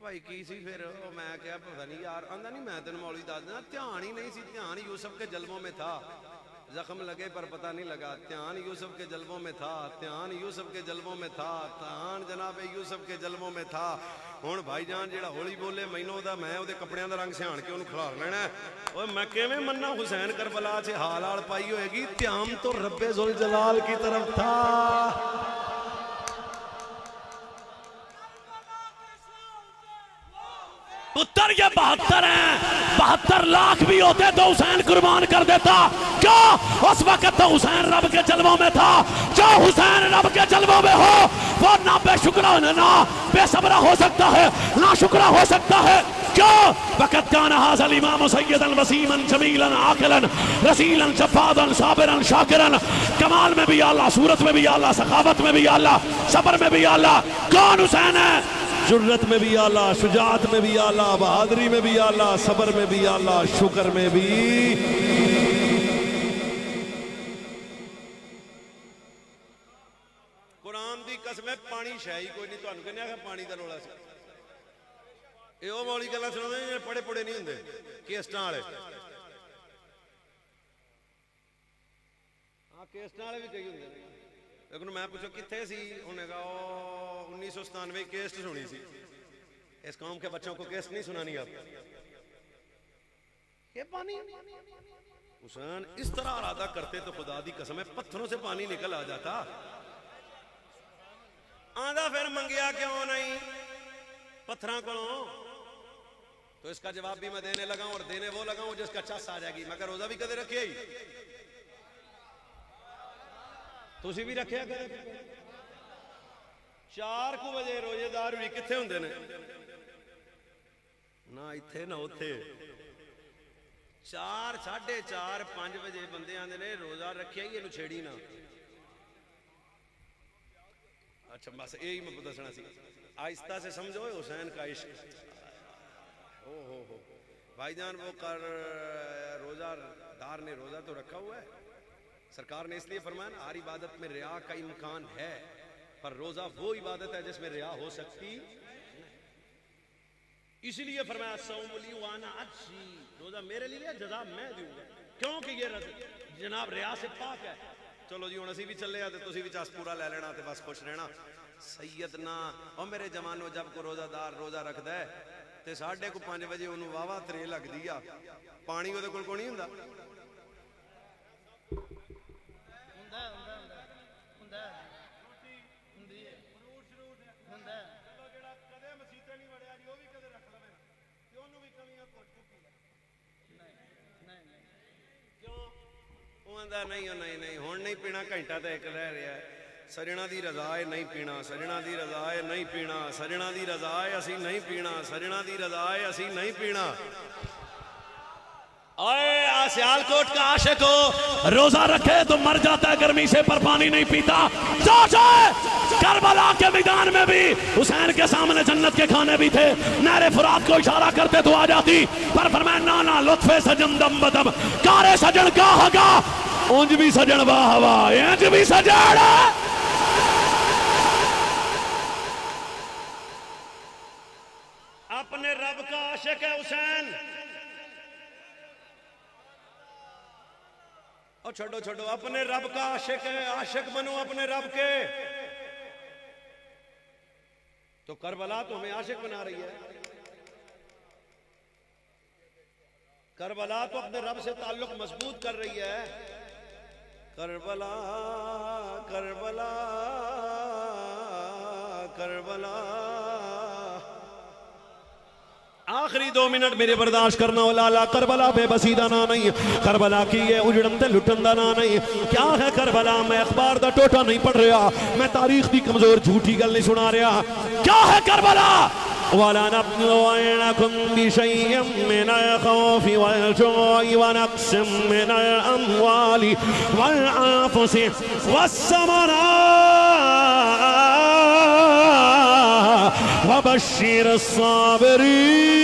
S3: भाई की सी फिर? मैं क्या पता नहीं यार, आंदा नहीं मैं तेन मौलवी दस देना, ध्यान ही नहीं सी, ध्यान यूसुफ के जल्बों में था। जख्म लगे पर पता नहीं लगा, ध्यान यूसुफ के जल्बों में था, ध्यान यूसुफ के जल्बों में था, ध्यान जनाबे यूसुफ के जल्बों में था। हुण भाईजान जेड़ा होली बोले मैनू दा, मैं उहदे कपड़ियां दा रंग सियाण के उहनूं खिलार लेना। ओए मैं किवें मन्ना हुसैन करबला च हाल हाल पाई होएगी, ध्यान तो रब्बे जुल जलाल की तरफ था।
S2: पुत्र ये 72 हैं, 72 लाख भी होते तो हुसैन कुर्बान कर देता। क्यों? उस वक्त तो हुसैन रब के जलवों में था। जो हुसैन रब के जलवों में हो वो ना बेशुक्रा ना बेसब्रा हो सकता है, ना शुक्रा हो सकता है। क्यों? वक़द काना हाज़ल इमाम सय्यदन वसीमन जमीलन आकिलन रसीलन शफ़ादन साबिरन शाकिरन। कमाल में भी अल्लाह, सूरत में भी अल्लाह, सखावत में भी अल्लाह, सब्र में भी अल्लाह। कौन हुसैन है?
S1: जुर्रत में भी आला, शुजात में भी आला, बहादुरी में भी आला, सबर में भी आला, शुक्र में भी।
S3: कुरान दी कसम है, पानी शाही कोई नहीं, तुहानू कहने आखिर पानी का रोला सी। ये वो मौली गल्लां सुनाउंदे ने पढ़े पढ़े नहीं हुंदे, केस्टां वाले। हाँ केस्टां वाले भी कई हुंदे ने। लेकिन मैं पूछो कितने सी, उन्हें कहा 1997 केस्ट सुनी सी। इस कौम के बच्चों को केस्ट नहीं सुनानी आप। ये पानी हुसैन इस तरह इरादा करते तो खुदा दी कसम है पत्थरों से पानी निकल आ जाता। आंदा फिर मंगिया क्यों नहीं पत्थरों को? तो इसका जवाब भी मैं देने लगा और देने वो लगाऊं जिसका चस आ जाएगी। मगर रोजा भी कदे रखे ही, तुसी भी रखे कदे? 4 बजे रोजेदार भी किथे हुंदे ने? ना इत्थे ना उत्थे। 4, 4:30, 5 बजे बंदे आंदे ने रोजा रखिया ही इनू छेड़ी ना। अच्छा बस यही मैं दसना सी, आहिस्ता से समझो हुसैन का इश्क। ओ हो भाईजान, वो कर रोजादार ने रोजा तो रखा हुआ है। सरकार ने इसलिए फरमाया हर इबादत में रिया का इम्कान है, पर रोजा वो इबादत है जिसमें रिया हो सकती। इसलिए फरमाया सौमुली वाना अच्छी, रोजा मेरे लिए जजा मैं दूंगा, क्योंकि ये जनाब रिया से पाक है। चलो जी हुण असीं भी चले तो तुसीं भी चस पूरा ले लेना ते बस खुश रहना। सैयदना और मेरे जवानों, जब को रोजादार रोजा रखता है तो 5:30 बजे उन्होंने वाहवा त्रे लगती आ, पानी वो कोल नहीं हुंदा। नहीं नहीं नहीं हुण नहीं पीना, घंटा तो एक रह रहा है। सजना दी रजा है नहीं पीना, सजना दी रजा है नहीं पीना, सजना दी रजा है असी नहीं पीना, सजना दी रजा है असी नहीं पीना। आए
S2: सियालकोट का आशिक हो, रोजा रखे तो मर जाता है गर्मी से, पर पानी नहीं पीता। सोच करबला के मैदान में भी हुसैन के सामने जन्नत के खाने भी थे। नारे फुरात को इशारा करते तो आ जाती, पर फरमाया नाना लुत्फे सजन दम बदम कारे सजन का हगा, उंज भी सजन वाह वाह, इंज भी सजन। अपने रब का आशिक है हुसैन। और छोड़ो छोड़ो, अपने रब का आशिक है, आशिक बनो अपने रब के। तो करबला तो हमें आशिक बना रही है। करबला तो अपने रब से ताल्लुक मजबूत कर रही है। Karbala Karbala Karbala. आखिरी 2 मिनट मेरे बर्दाश्त करना। लाला करबला बेबसी दा ना नहीं, करबला की ये उजड़न ते लुटन दा ना नहीं। क्या है करबला? मैं अखबार दा टोटा नहीं पढ़ रहा, मैं तारीख दी कमजोर झूठी गल नहीं सुना रहा। क्या है करबला? वला नब्लुवन्नकुम बिशैइन मिनल खौफि वल जु'i व नक्सिम मिनल अम्वालि वल अनफुसि वस्समरात वबश्शिर अस्साबिरीन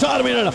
S2: 4 मिनट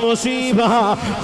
S2: मुसीबा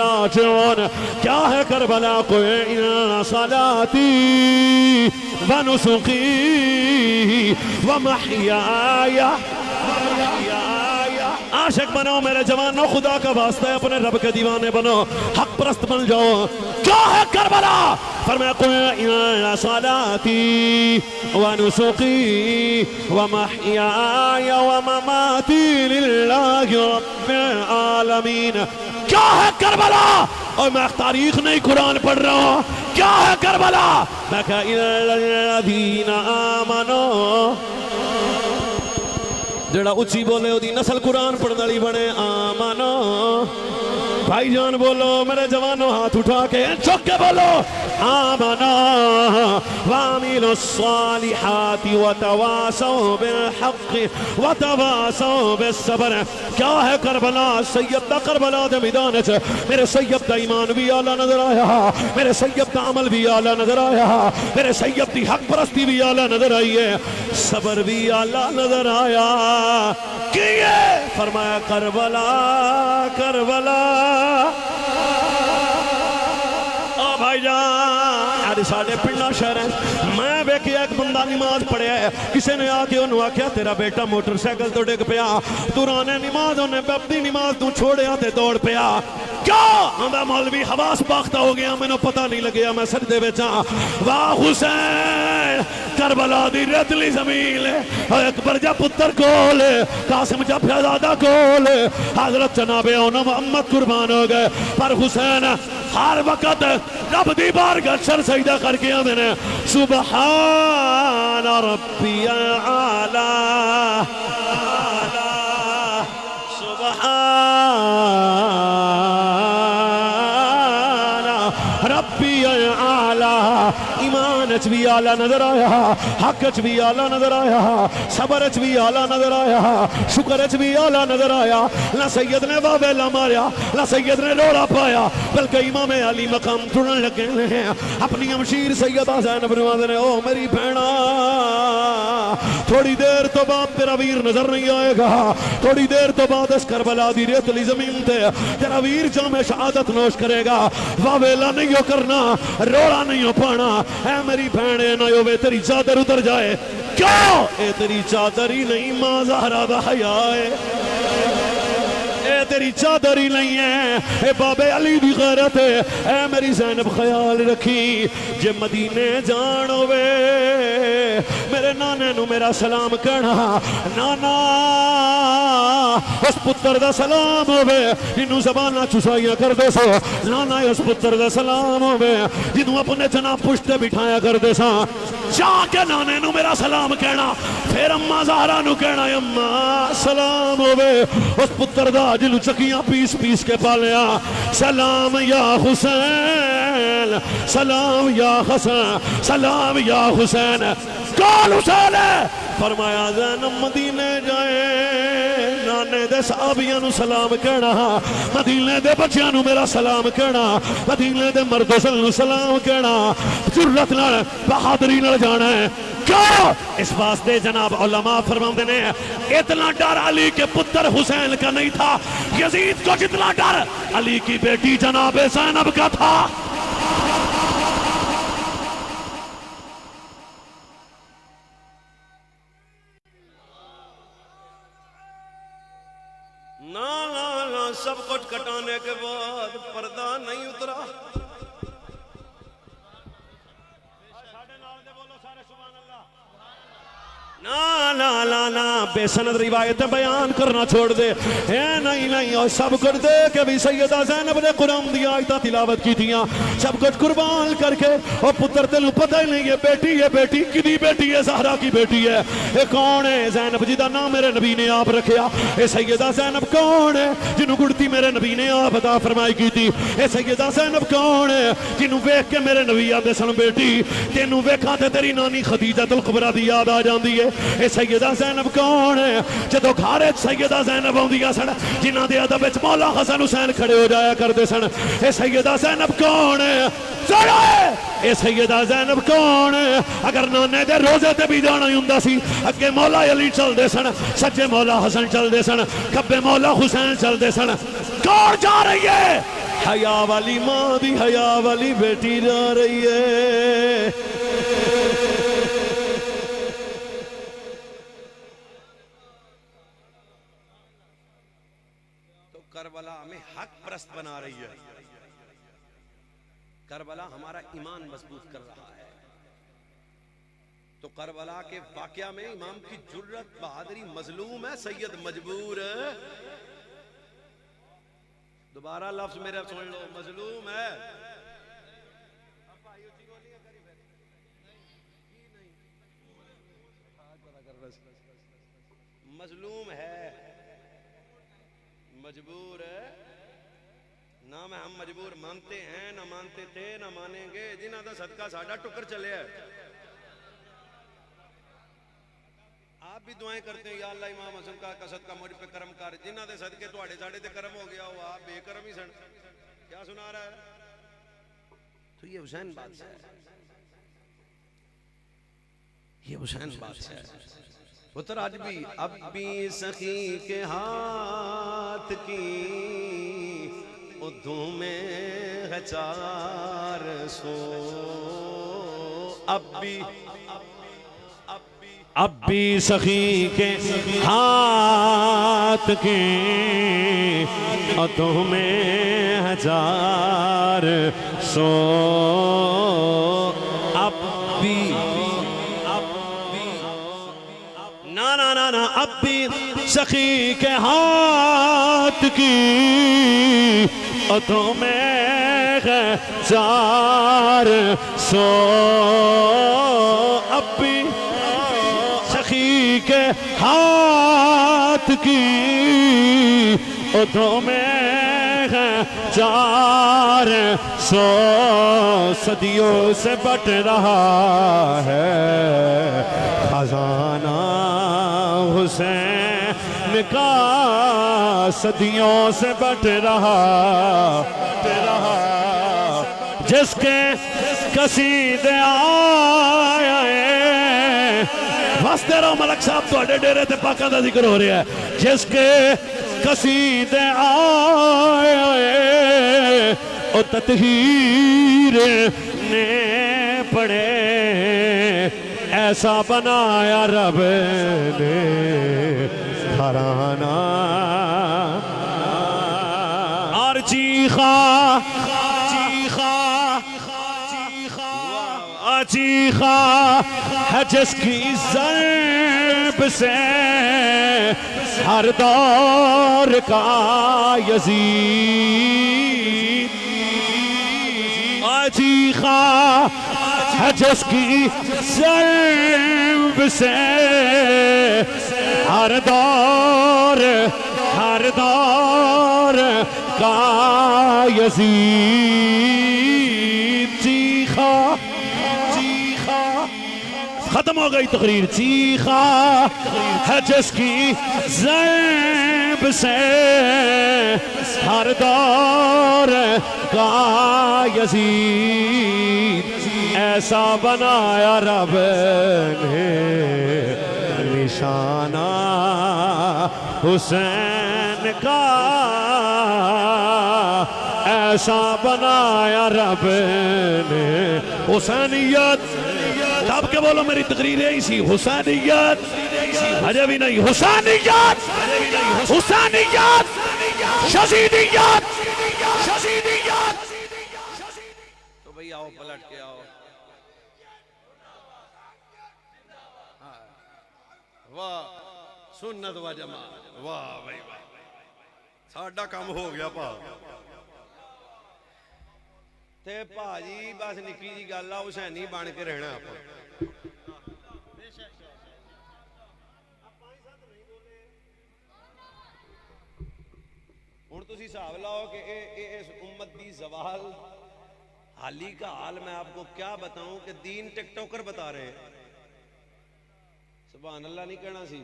S2: राजिऊन। क्या है करबला को? इन्ना सलाती व नुसुकी व महयाया। आशिक बनो मेरे जवानों, खुदा का वास्ता है, अपने रब के दीवाने बनो, हक परस्त बन जाओ। क्या है करबला? फरमाया कुल इन्ना सलाती व नुसुकी व महयाया व ममाती लिल्लाहि रब्बिल आलमीन। क्या है करबला? और मैं तारीख नहीं कुरान पढ़ रहा हूं। क्या है करबला? मैं कहा इल्लल्लज़ीना आमनो, जड़ा उच्ची बोले ओदी नस्ल कुरान पढ़ने वाली बने। आमनो भाईजान बोलो, मेरे जवानों हाथ उठा के चौक के बोलो। आमनो वामिलुस सालिहाति व तवासौ बिल हक़्क़ि व तवासौ बिस सब्र। क्या है करबला? सैयद दा करबला दे मैदान च मेरे सैयद दा ईमान भी आला नजर आया, मेरे सैयद दा अमल भी आला नजर आया, मेरे सैयद दी हक परस्ती भी आला नजर आई है, सब्र भी आला नजर आया। किए? फरमाया करबला करबला। ओ भाईजान अरे साढ़े पिंडा शहर है, मैं वेखिया एक बंदा नमाज पढ़िया है, किसी ने आके उन्होंने आख्या तेरा बेटा मोटरसाइकिल तो डिग पिया, दुराने नमाज उन्हें अपनी नमाज तू छोड़िया ते दौड़ पिया। क्या आंदा मौलवी हवास पाख्ता हो गया, मैंने पता नहीं लगे मैं सजदे विच हां। वाह हुसैन करबला दी रेतली जमीन अकबर जा पुत्र कोल, कासिम जा फैजादा कोल, हजरत जनाबे मोहम्मद कुर्बान हो गए, पर हुसैन हर वक्त रब दी बारगाह सर सजदा करके आंदे ने सुबहान रब्बियल आला, सुबहान रब्बियल आला। ईमान च भी आला नजर आया, हक च भी आला नजर आया, सबर च भी आला नजर आया, शुक्र च भी आला नजर आया। ना सैयद ने वावेला मारिया, ना सैयद ने रोड़ा पाया, बल्कि इमाम अली मकाम चुनन लगे हैं। अपनी अमशीर सैयदा ज़ैनब नवाज़ ने, ओ मेरी भैना थोड़ी देर तो बाद तेरा वीर नजर नहीं आएगा, थोड़ी देर तो बाद इस करबला दी रेतली जमीन ते तेरा वीर जामे शहादत नोश करेगा। वावेला नहीं हो करना, रोड़ा नहीं हो पाना। है मेरी भैने ना होवे तेरी चादर उतर जाए। क्यों? ए तेरी चादर ही नहीं मां ज़हरा दा हया है, तेरी चादर ही नहीं है, ए बाबे अली दी गैरत है। ए मेरी ज़ैनब ख्याल रखी, जे मदीने जान होवे मेरे नाने नु मेरा सलाम कहना, नाना उस पुत्र दा सलाम होवे जिन्हों ज़बाना चुसाइया कर दे सो, नाना उस पुत्र दा सलाम होवे जिन्हों अपने जनाब पुश्ते बिठाया कर दे सा। जाके नाने नु मेरा सलाम कहना, फिर अम्मा ज़हरा नु कहना अम्मा सलाम होवे उस पुत्र दा जिन्हों चकियां पीस पीस के पालिया। सलाम या हुसैन हुसैन सलाम या हसन सलाम या हुसैन। कौन हुसैन है? फरमाया ज़ैनब मदीने जाए नाने दे साहबियां नु सलाम कहना, मदीने दे बच्चियां नु मेरा सलाम कहना, मदीने दे मर्दों नु सलाम कहना, जुर्रत नाल बहादुरी नाल जाना है। क्यों? इस वास्ते जनाब उलमा फरमाते ने इतना डर अली के पुत्र हुसैन का नहीं था, यजीद को जितना डर अली की बेटी जनाब ज़ैनब का था। ना ना ना सब कुछ कटाने के बाद पर्दा नहीं उतरा। ना ना ना ना बेसनद रिवायत बयान करना छोड़ दे। नहीं नहीं और सब कुछ दे के भी सैयदा ज़ैनब ने कुरान दी आयतां तिलावत की थियां, सब कुछ कुर्बान करके। और पुत्र तेन पता ही नहीं ये बेटी किदी बेटी है? ज़हरा की बेटी है। ये कौन है? ज़ैनब जी का नाम मेरे नबी ने आप रखा। ये सैयदा ज़ैनब कौन है जिन्हों गुड़ती मेरे नबी ने आप अता फरमाई की थी? ये सैयदा ज़ैनब कौन है जिन्हों वेख के मेरे नबी आते सन बेटी तेनू वेखा ते तेरी नानी खदीजतुल कुबरा दी याद आ जाती है। ये सैयदा ज़ैनब कौन है? जदों घर सैयदा ज़ैनब आउंदियां सन जिन्हां दे अदब विच मौला हसन हुसैन खड़े हो जाया करते सन। ये सैयदा ज़ैनब कौन है? चलो ये सैयदा ज़ैनब कौन है? अगर नाने दे रोजे ते भी जाना ही हुंदा सी, अगे मौला अली चलदे सन, सज्जे मौला हसन चलदे सन, खब्बे मौला हुसैन चलदे सन। कौन जा रही है? हया वाली मां दी हया वाली बेटी जा रही है। करबला में हक परस्त बना रही है। करबला हमारा ईमान मजबूत कर रहा है। तो करबला के वाकया में इमाम की जुर्रत बहादुरी मजलूम है, सैयद मजबूर है। दोबारा लफ्ज मेरे सुन लो, मजलूम है। मजलूम है, मजबूर है ना। मैं हम मजबूर मानते हैं ना मानते थे ना मानेंगे, जिन्हां दा सदका साडा टुकर चले। आप भी दुआएं करते हैं या अल्लाह इमाम हसन का सदका मुझ पे करम कर, जिन्हां दे सदके तुहाडे साडे ते करम हो गया हो, आप बेकरम ही सन। क्या सुना रहा है? तो ये हुसैन बादशाह है, ये हुसैन बादशाह है। पुत्र आज भी सखी के हाथ की उद्धों में है 400। अब भी सखी के हाथ की उद्धों में है 400। अब भी ना अब भी सखी के हाथ की उद्धों में है 400। अब भी सखी के हाथ की उद्धों में है 400। सदियों से बट रहा है खजाना हुसैन का, सदियों से बट रहा जिसके कसीदे आए। वसते रहो मलक साहब, तुहाडे डेरे ते पाकां दा जिक्र हो रहा है। जिसके कसीदे आए ओ ततहीर ने पढ़े, ऐसा बनाया रब ने घराना। और चीखा है जिसकी ज़र्ब से हर दौर का यज़ीद। चीखा है जिसकी ज़र्ब से हर दौर का यज़ीद। खत्म हो गई तकरीर। चीखा है जिसकी ज़ैब से हर दौर का यजीद, ऐसा बनाया रब ने निशाना हुसैन का, ऐसा बनाया रब ने हुसैनियत। दब के बोलो मेरी तकरीर यही सी, हुसैनियत अजय भी नहीं, हुसैनियत हुसैनियत शहीदियत शहीदियत।
S3: तो भाई आओ पलट के आओ। वाह सुन्नत व जमात, वाह भाई वाह, साडा काम हो गया भा। ते भाजी बस निक्की जी गल आ, हुसैनी बन के रहना आप। हुण तुसी हिसाब लाओ कि इस उम्मत दी ज़वाल हाली का हाल मैं आपको क्या बताऊं कि दीन टिकटॉकर बता रहे हैं। सुभान अल्लाह नहीं कहना सी।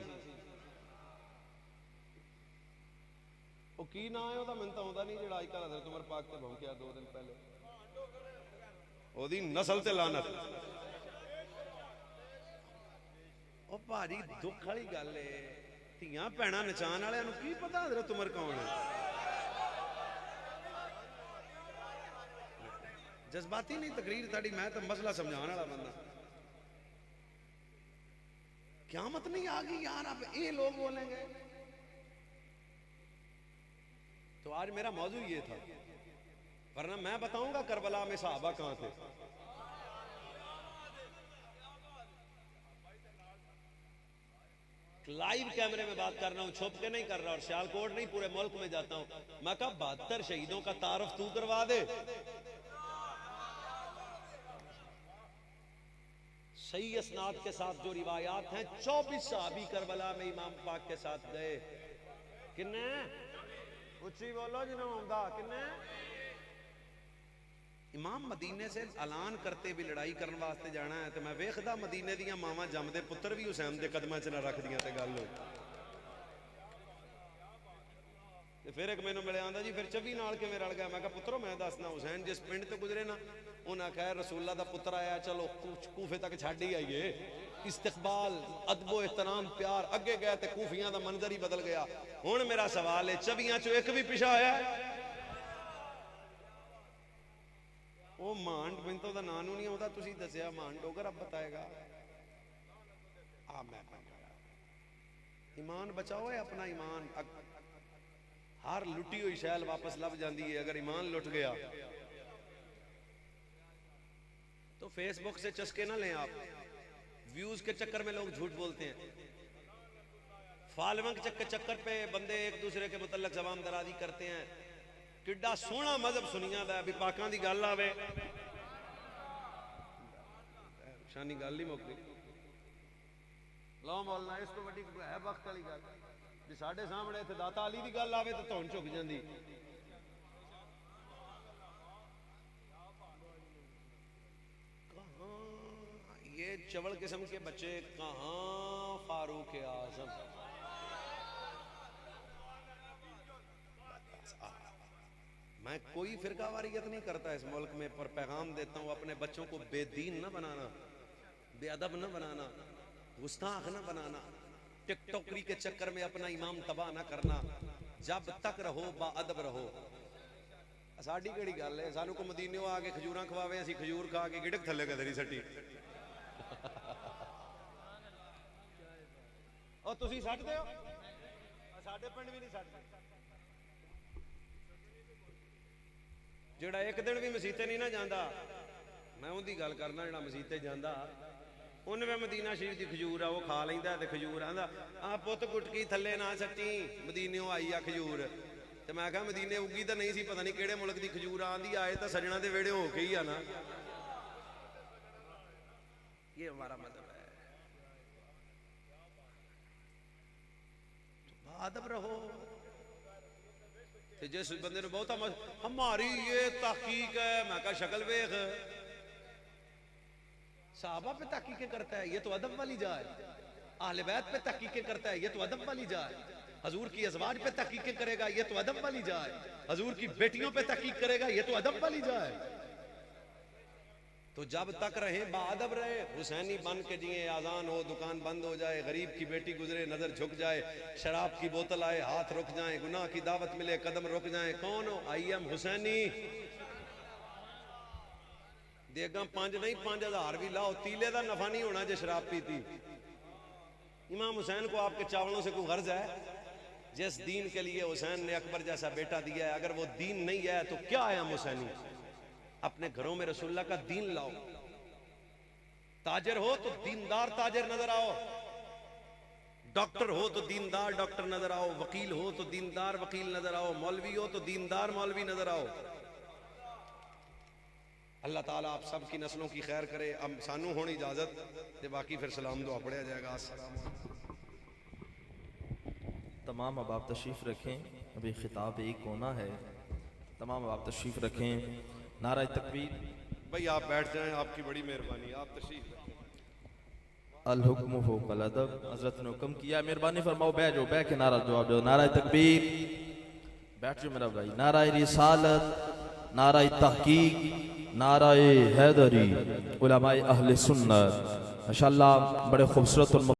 S3: वो की ना है ओदा, मैनूं तां आउंदा नहीं जिहड़ा अजकल हज़रत उमर पाक ते भौंकिया 2 दिन पहले। ओदी नस्ल ते लानत। ओ भाजी दुख वाली गल है, धियां भैणां नचाण वालियां नूं की पता हज़रत उमर कौन है। जज्बाती नहीं तकरीर ताड़ी, मैं तो मसला समझाने वाला बंदा। क़यामत नहीं आ गई यार, अब ये लोग बोलेंगे। तो आज मेरा मौजू ये था, वरना मैं बताऊंगा करबला में सहाबा कहां थे। लाइव कैमरे में बात कर रहा हूं, छुप के नहीं कर रहा, और सियालकोट नहीं पूरे मुल्क में जाता हूं। मैं कहा 72 शहीदों का तारफ तू करवा दे। सही असनाद के साथ जो रिवायात हैं, 24 सहाबी करबला में इमाम पाक के साथ गए। किन्ने उच्ची बोलो जिन्होंने आंदा किन्ने। इमाम मदीने से ऐलान करते भी लड़ाई करने वास्ते जाना है, तो मैं वेखदा मदीने दियां मावां जमदे पुत्र भी हुसैन दे कदमां च ना रख दियां ते गल होई। ते फिर एक मैनू मिले आंदा जी फिर चवी नाल किवें रल गया। मैं कहा पुत्रो मैं दसना, हुसैन जिस पिंड तो गुजरे ना, उन्हें आख्या रसूलुल्लाह दा पुत्र आया, चलो कूफे तक छड्ड ही आइए। इस्तकबाल अदबो एहतराम प्यार, अगे गए तो कूफियां दा मंजर ही बदल गया। हुण मेरा सवाल है, चवियां चो एक भी पिछा होया? वो मान मैनूं तो नाम नहीं आता, तुसीं दसिया मान डोगर अब बताएगा। मैं ईमान बचाओ है अपना ईमान। हर लुटी हुई शैल वापस लभ जाती है, अगर ईमान लुट गया तो फेसबुक से चस्के ना लें आप। व्यूज के चक्कर में लोग झूठ बोलते हैं, फॉलोइंग के चक्कर पे बंदे एक दूसरे के मुतल्लक जबान दराजी करते हैं। किड्डा सोहना मजहब सुनिया दा भी पाकां दी गल आवे, शानी गल ही मुक गई। लो मौलना इस तो वड्डी है वक्त वाली गल भी साडे सामने इत्थे दाता अली दी गल आवे तो धौन झुक जांदी। ये चवल किस्म के बच्चे कहां फारूक आजम। मैं कोई फिरका वारियत नहीं करता इस मुल्क में, पर पैगाम देता हूं अपने बच्चों को बेदीन न बनाना, बेअदब न बनाना, गुस्ताख न बनाना, टिकटॉकरी के चक्कर में अपना इमाम तबाह न करना। जब तक रहो बाअदब रहो। साडी केड़ी गल है, सानू को मदीने आके खजूरां खवावे, असीं खजूर खा के गिड़क थल्ले गदरी सट्टी। और तुसीं सट्टदे हो, साडे पिंड भी नहीं सट्टदे। जेड़ा एक दिन भी मसीते नहीं ना जाता, मैं उनकी गल करना, जेड़ा मसीते जाता उन्हें मदीना शरीफ की खजूर आ वो खा लेंदा ते खजूर आंदा आ पुत गुटकी थले ना सट्टी, मदीने आई आ खजूर। ते मैं कहा मदीने उगी तो नहीं सी, पता नहीं किहड़े मुल्क की खजूर आंदी, आए तो सजना दे वेड़े हो के ही आ ना। ये हमारा मतलब है, अदब रहो। जिस बंदे ने बहुता हमारी ये तहकीक है, मैं कहा शक्ल वेख, सहाबा पे तहकीकें करता है, ये तो अदब वाली जा है। अहले बैत पे तहकीकें करता है, ये तो अदब वाली जा है। हजूर की अज़वाज पे तहकीकें करेगा, ये तो अदब वाली जा है। हजूर की बेटियों पे तहकीक करेगा, ये तो अदब वाली जा है। तो जब तक रहे बाअदब रहे, हुसैनी बन के जिए, आजान हो, दुकान बंद हो जाए, गरीब की बेटी गुजरे, नजर झुक जाए, शराब की बोतल आए, हाथ रुक जाए, गुनाह की दावत मिले, कदम रुक जाए। कौन हो? I am Husaini. देगा 5 नहीं 5000 भी लाओ, तीले का नफा नहीं होना जो शराब पीती। इमाम हुसैन को आपके चावलों से कोई गर्ज है? जिस दीन के लिए हुसैन ने अकबर जैसा बेटा दिया है, अगर वो दीन नहीं है तो क्या है हम हुसैनी? अपने घरों में रसूलुल्लाह का दीन लाओ। ताजर हो तो दीनदार ताजर नजर आओ, डॉक्टर हो तो दीनदार डॉक्टर नजर आओ, वकील हो तो दीनदार वकील नजर आओ, मौलवी हो तो दीनदार मौलवी नजर आओ। अल्लाह ताला आप सब की नस्लों की खैर करे। अब सानू होनी इजाजत ते बाकी फिर सलाम दुआ पढ़िया जाएगा।
S4: तमाम अब आप तशरीफ़ रखें, अभी खिताब एक होना है। तमाम अब आप तशरीफ़ रखें। नारा तकबीर।
S3: भाई आप बैठ जाएं, आपकी बड़ी मेहरबानी, आप तशरीफ।
S4: अल हुक्म फौकल अदब। हजरत ने हुक्म किया, मेहरबानी फरमाओ, बैठ जाओ, बैठ के नारा जवाब दो। नारा तकबीर, बैठ जाओ मेरा भाई। नारा रिसालत, नारा तहकीक, नारा हैदरी, उलमाए अहले सुन्नत। माशाअल्लाह बड़े खूबसूरत और